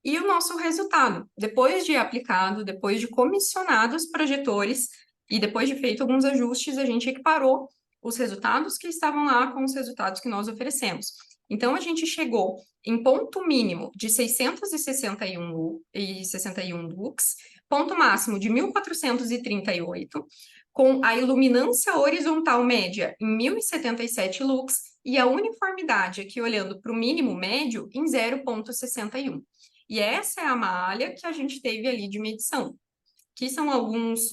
E o nosso resultado, depois de aplicado, depois de comissionado os projetores e depois de feito alguns ajustes, a gente equiparou os resultados que estavam lá com os resultados que nós oferecemos. Então, a gente chegou em ponto mínimo de 661 lux, ponto máximo de 1438, com a iluminância horizontal média em 1077 lux e a uniformidade aqui olhando para o mínimo médio em 0,61. E essa é a malha que a gente teve ali de medição. Aqui são algumas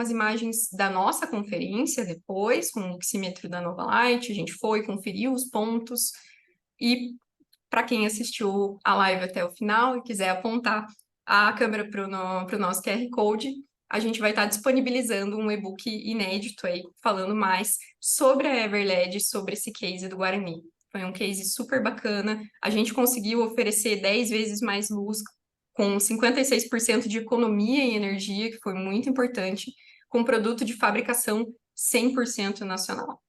imagens da nossa conferência depois, com o luxímetro da Novalight, a gente foi, conferiu os pontos, e para quem assistiu a live até o final e quiser apontar a câmera para o nosso QR Code, a gente vai estar disponibilizando um e-book inédito aí, falando mais sobre a Everled, sobre esse case do Guarani. Foi um case super bacana, a gente conseguiu oferecer 10 vezes mais luz, com 56% de economia em energia, que foi muito importante, com com produto de fabricação 100% nacional.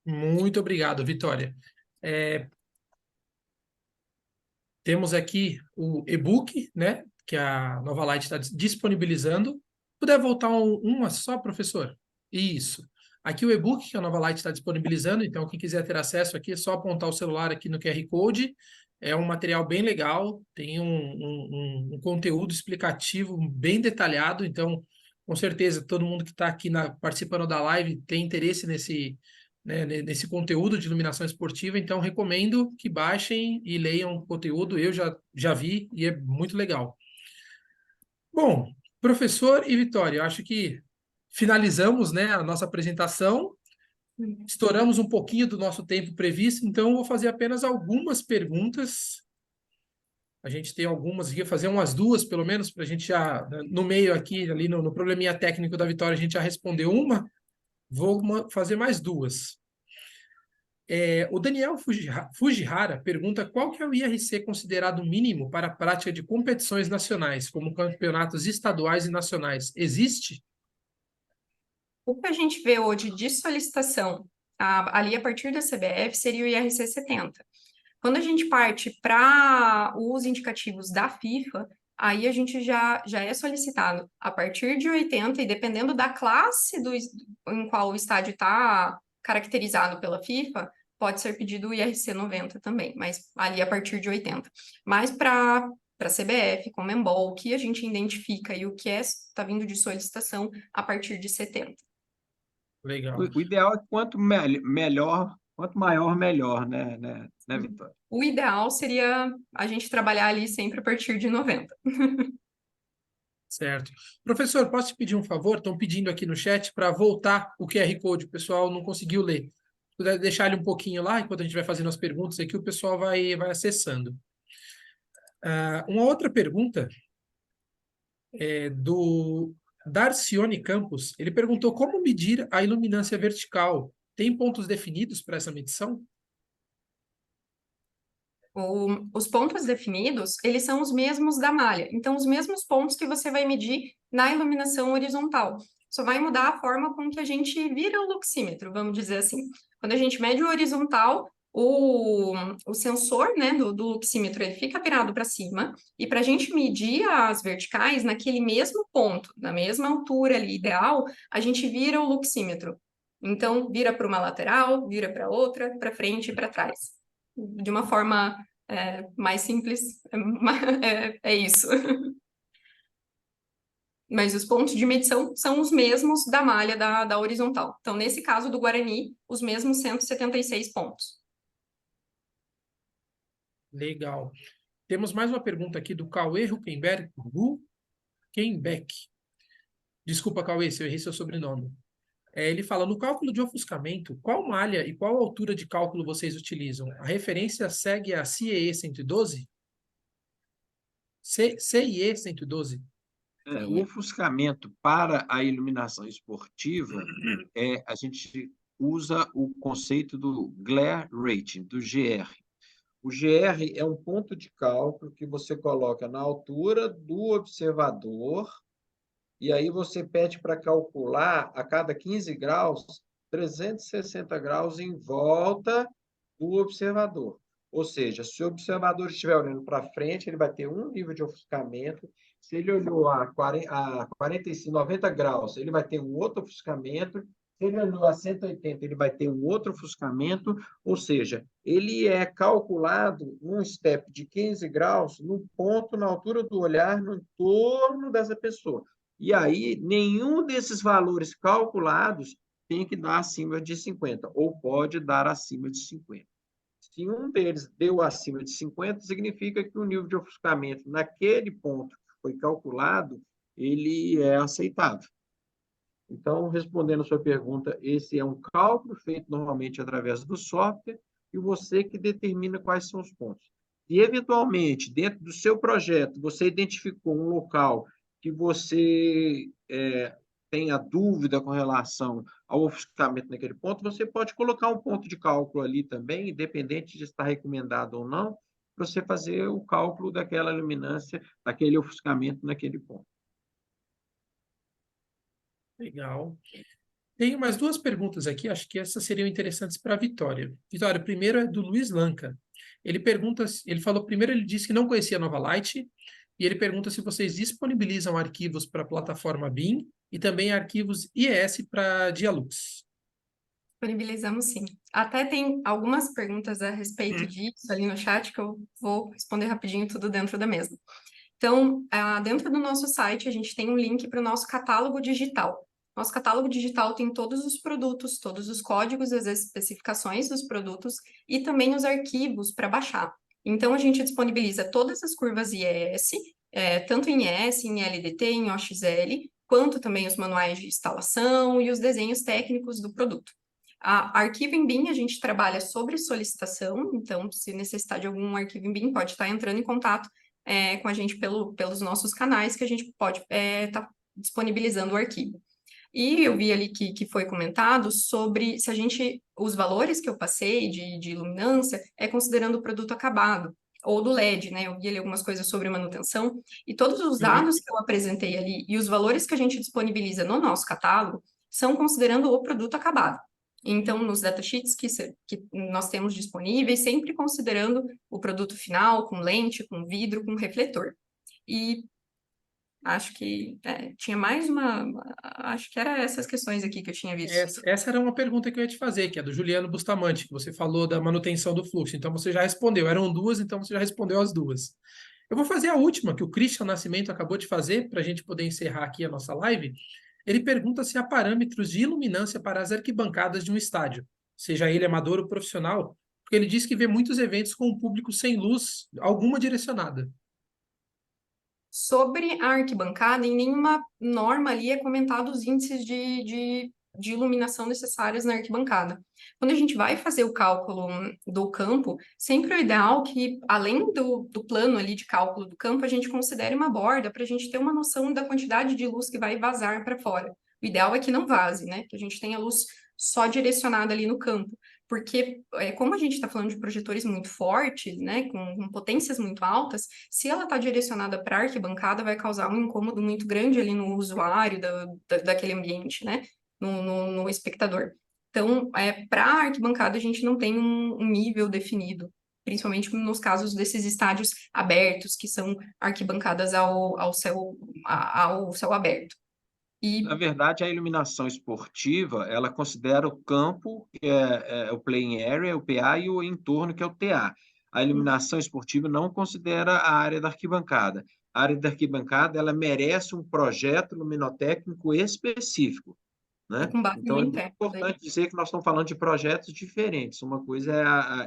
Muito obrigado, Vitória. Temos aqui o e-book, né, que a Nova Light está disponibilizando. Puder voltar uma só, professor? Isso. Aqui o e-book que a Nova Light está disponibilizando, então quem quiser ter acesso aqui é só apontar o celular aqui no QR Code. É um material bem legal, tem um conteúdo explicativo bem detalhado, então com certeza todo mundo que está aqui participando da live tem interesse nesse conteúdo de iluminação esportiva, então recomendo que baixem e leiam o conteúdo, eu já vi e é muito legal. Bom, professor e Vitória, eu acho que finalizamos, né, a nossa apresentação, estouramos um pouquinho do nosso tempo previsto, então eu vou fazer apenas algumas perguntas. A gente tem algumas aqui, fazer umas duas, pelo menos, para a gente já, no meio aqui, ali no probleminha técnico da Vitória, a gente já respondeu uma. Vou fazer mais duas. O Daniel Fujihara pergunta qual que é o IRC considerado mínimo para a prática de competições nacionais, como campeonatos estaduais e nacionais. Existe? O que a gente vê hoje de solicitação ali a partir da CBF seria o IRC 70. Quando a gente parte para os indicativos da FIFA, aí a gente já é solicitado a partir de 80, e dependendo da classe em qual o estádio está caracterizado pela FIFA, pode ser pedido o IRC 90 também, mas ali a partir de 80. Mas para CBF, Conmebol, o que a gente identifica e o que está vindo de solicitação a partir de 70. Legal. O ideal é quanto melhor, quanto maior, melhor, né, Vitória? O ideal seria a gente trabalhar ali sempre a partir de 90. Certo. Professor, posso te pedir um favor? Estão pedindo aqui no chat para voltar o QR Code, o pessoal não conseguiu ler. Se puder deixar ele um pouquinho lá, enquanto a gente vai fazendo as perguntas aqui, o pessoal vai acessando. Uma outra pergunta é do Darcione Campos. Ele perguntou como medir a iluminância vertical. Tem pontos definidos para essa medição? Os pontos definidos, eles são os mesmos da malha. Então, os mesmos pontos que você vai medir na iluminação horizontal. Só vai mudar a forma com que a gente vira o luxímetro, vamos dizer assim. Quando a gente mede o horizontal, o sensor, né, do luxímetro, ele fica virado para cima. E para a gente medir as verticais, naquele mesmo ponto, na mesma altura ali, ideal, a gente vira o luxímetro. Então, vira para uma lateral, vira para outra, para frente e para trás. De uma forma mais simples, é isso. Mas os pontos de medição são os mesmos da malha da horizontal. Então, nesse caso do Guarani, os mesmos 176 pontos. Legal. Temos mais uma pergunta aqui do Cauê Huckenbeck. Desculpa, Cauê, se eu errei seu sobrenome. Ele fala, no cálculo de ofuscamento, qual malha e qual altura de cálculo vocês utilizam? A referência segue a CIE 112? CIE 112? O ofuscamento para a iluminação esportiva, a gente usa o conceito do Glare Rating, do GR. O GR é um ponto de cálculo que você coloca na altura do observador, e aí você pede para calcular a cada 15 graus, 360 graus em volta do observador. Ou seja, se o observador estiver olhando para frente, ele vai ter um nível de ofuscamento. Se ele olhou a 45, 90 graus, ele vai ter um outro ofuscamento. Se ele olhou a 180, ele vai ter um outro ofuscamento. Ou seja, ele é calculado num step de 15 graus, no ponto, na altura do olhar, no entorno dessa pessoa. E aí, nenhum desses valores calculados tem que dar acima de 50, ou pode dar acima de 50. Se um deles deu acima de 50, significa que o nível de ofuscamento naquele ponto que foi calculado, ele é aceitável. Então, respondendo a sua pergunta, esse é um cálculo feito normalmente através do software e você que determina quais são os pontos. E, eventualmente, dentro do seu projeto, você identificou um local que você tenha dúvida com relação ao ofuscamento naquele ponto, você pode colocar um ponto de cálculo ali também, independente de estar recomendado ou não, para você fazer o cálculo daquela luminância, daquele ofuscamento naquele ponto. Legal. Tenho mais duas perguntas aqui, acho que essas seriam interessantes para a Vitória. Vitória, primeiro é do Luiz Lanca. Ele pergunta, ele falou primeiro, ele disse que não conhecia a Nova Light, e ele pergunta se vocês disponibilizam arquivos para a plataforma BIM e também arquivos IES para Dialux. Disponibilizamos sim. Até tem algumas perguntas a respeito disso ali no chat que eu vou responder rapidinho tudo dentro da mesma. Então, dentro do nosso site, a gente tem um link para o nosso catálogo digital. Nosso catálogo digital tem todos os produtos, todos os códigos, as especificações dos produtos e também os arquivos para baixar. Então, a gente disponibiliza todas as curvas IES, tanto em IES, em LDT, em OXL, quanto também os manuais de instalação e os desenhos técnicos do produto. Arquivo em BIM, a gente trabalha sobre solicitação, então, se necessitar de algum arquivo em BIM, pode estar entrando em contato com a gente pelos nossos canais, que a gente pode estar disponibilizando o arquivo. E eu vi ali que foi comentado sobre se a gente, os valores que eu passei de iluminância, considerando o produto acabado, ou do LED, né? Eu vi ali algumas coisas sobre manutenção, e todos os dados que eu apresentei ali, e os valores que a gente disponibiliza no nosso catálogo, são considerando o produto acabado. Então, nos datasheets que nós temos disponíveis, sempre considerando o produto final, com lente, com vidro, com refletor. E acho que tinha mais acho que era essas questões aqui que eu tinha visto. Essa era uma pergunta que eu ia te fazer, que é do Juliano Bustamante, que você falou da manutenção do fluxo. Então você já respondeu. Eram duas, então você já respondeu as duas. Eu vou fazer a última, que o Christian Nascimento acabou de fazer, para a gente poder encerrar aqui a nossa live. Ele pergunta se há parâmetros de iluminância para as arquibancadas de um estádio, seja ele amador ou profissional, porque ele diz que vê muitos eventos com o público sem luz alguma direcionada. Sobre a arquibancada, em nenhuma norma ali é comentado os índices de iluminação necessários na arquibancada. Quando a gente vai fazer o cálculo do campo, sempre é ideal que, além do plano ali de cálculo do campo, a gente considere uma borda para a gente ter uma noção da quantidade de luz que vai vazar para fora. O ideal é que não vaze, né? Que a gente tenha luz só direcionada ali no campo. Porque, como a gente está falando de projetores muito fortes, né, com potências muito altas, se ela está direcionada para a arquibancada, vai causar um incômodo muito grande ali no usuário daquele ambiente, né, no espectador. Então, para a arquibancada, a gente não tem um nível definido, principalmente nos casos desses estádios abertos, que são arquibancadas ao céu aberto. Na verdade, a iluminação esportiva, ela considera o campo, que é o playing area, o PA, e o entorno, que é o TA. A iluminação esportiva não considera a área da arquibancada. A área da arquibancada, ela merece um projeto luminotécnico específico, né? Com base Então, no é muito interno. importante dizer que nós estamos falando de projetos diferentes. Uma coisa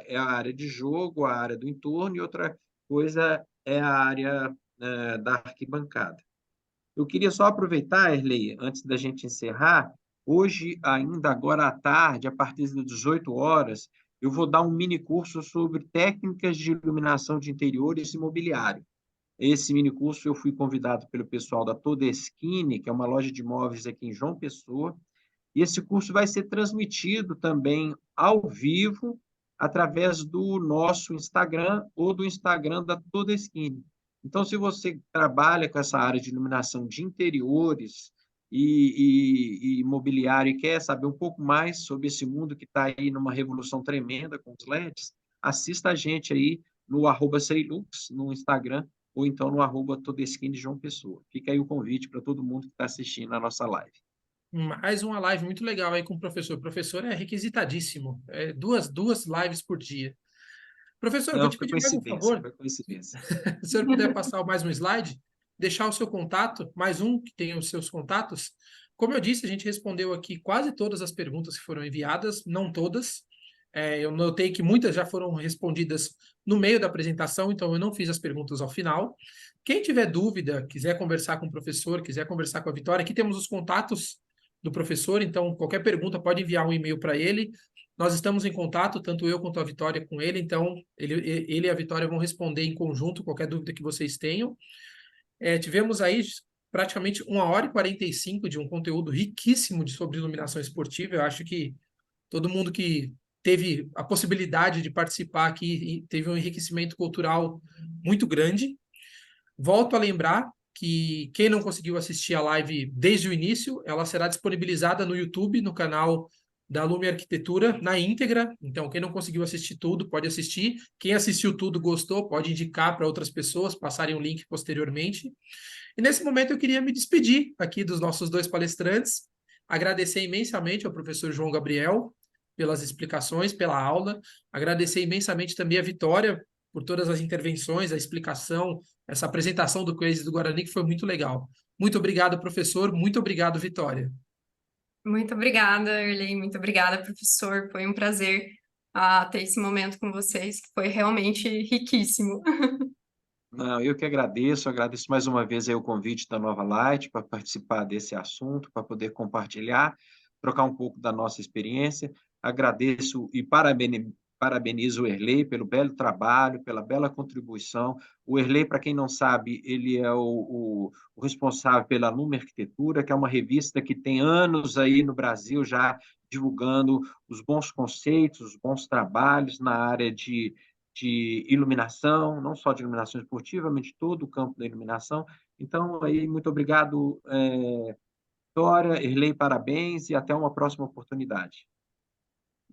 é a área de jogo, a área do entorno, e outra coisa é a área da arquibancada. Eu queria só aproveitar, Erlei, antes da gente encerrar, hoje, ainda agora à tarde, a partir das 18 horas, eu vou dar um mini curso sobre técnicas de iluminação de interiores e mobiliário. Esse mini curso eu fui convidado pelo pessoal da Todeschini, que é uma loja de móveis aqui em João Pessoa, e esse curso vai ser transmitido também ao vivo através do nosso Instagram ou do Instagram da Todeschini. Então, se você trabalha com essa área de iluminação de interiores e mobiliário e quer saber um pouco mais sobre esse mundo que está aí numa revolução tremenda com os LEDs, assista a gente aí no @Seilux, no Instagram, ou então no @Todeschini João Pessoa. Fica aí o convite para todo mundo que está assistindo a nossa live. Mais uma live muito legal aí com o professor. O professor é requisitadíssimo. Duas lives por dia. Professor, eu vou Não, te foi pedir mais um coincidência, favor. foi coincidência. Se o senhor puder passar mais um slide, deixar o seu contato, mais um que tenha os seus contatos. Como eu disse, a gente respondeu aqui quase todas as perguntas que foram enviadas, não todas. Eu notei que muitas já foram respondidas no meio da apresentação, então eu não fiz as perguntas ao final. Quem tiver dúvida, quiser conversar com o professor, quiser conversar com a Vitória, aqui temos os contatos do professor, então qualquer pergunta pode enviar um e-mail para ele. Nós estamos em contato, tanto eu quanto a Vitória, com ele, então ele e a Vitória vão responder em conjunto qualquer dúvida que vocês tenham. Tivemos aí praticamente 1h45 de um conteúdo riquíssimo sobre iluminação esportiva. Eu acho que todo mundo que teve a possibilidade de participar aqui teve um enriquecimento cultural muito grande. Volto a lembrar que quem não conseguiu assistir a live desde o início, ela será disponibilizada no YouTube, no canal da Lume Arquitetura, na íntegra. Então, quem não conseguiu assistir tudo, pode assistir. Quem assistiu tudo, gostou, pode indicar para outras pessoas, passarem o link posteriormente. E nesse momento eu queria me despedir aqui dos nossos dois palestrantes, agradecer imensamente ao professor João Gabriel pelas explicações, pela aula, agradecer imensamente também a Vitória por todas as intervenções, a explicação, essa apresentação do Crazy do Guarani, que foi muito legal. Muito obrigado, professor. Muito obrigado, Vitória. Muito obrigada, Erlei. Muito obrigada, professor. Foi um prazer ter esse momento com vocês, que foi realmente riquíssimo. Não, eu que agradeço mais uma vez aí o convite da Nova Light para participar desse assunto, para poder compartilhar, trocar um pouco da nossa experiência. Agradeço e parabenizo o Erlei pelo belo trabalho, pela bela contribuição. O Erlei, para quem não sabe, ele é o responsável pela Lume Arquitetura, que é uma revista que tem anos aí no Brasil já divulgando os bons conceitos, os bons trabalhos na área de iluminação, não só de iluminação esportiva, mas de todo o campo da iluminação. Então, aí, muito obrigado, Vitória, Erlei, parabéns e até uma próxima oportunidade.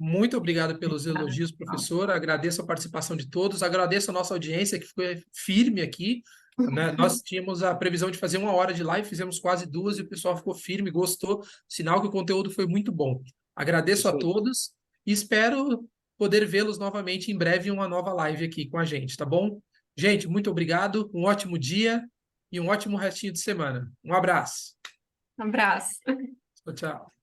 Muito obrigado pelos Obrigada. elogios, professor. Agradeço a participação de todos. Agradeço a nossa audiência, que ficou firme aqui. Né? Nós tínhamos a previsão de fazer 1 hora de live, fizemos quase 2 e o pessoal ficou firme, gostou. Sinal que o conteúdo foi muito bom. Agradeço Isso a aí. todos e espero poder vê-los novamente em breve em uma nova live aqui com a gente, tá bom? Gente, muito obrigado. Um ótimo dia e um ótimo restinho de semana. Um abraço. Um abraço. Tchau, tchau.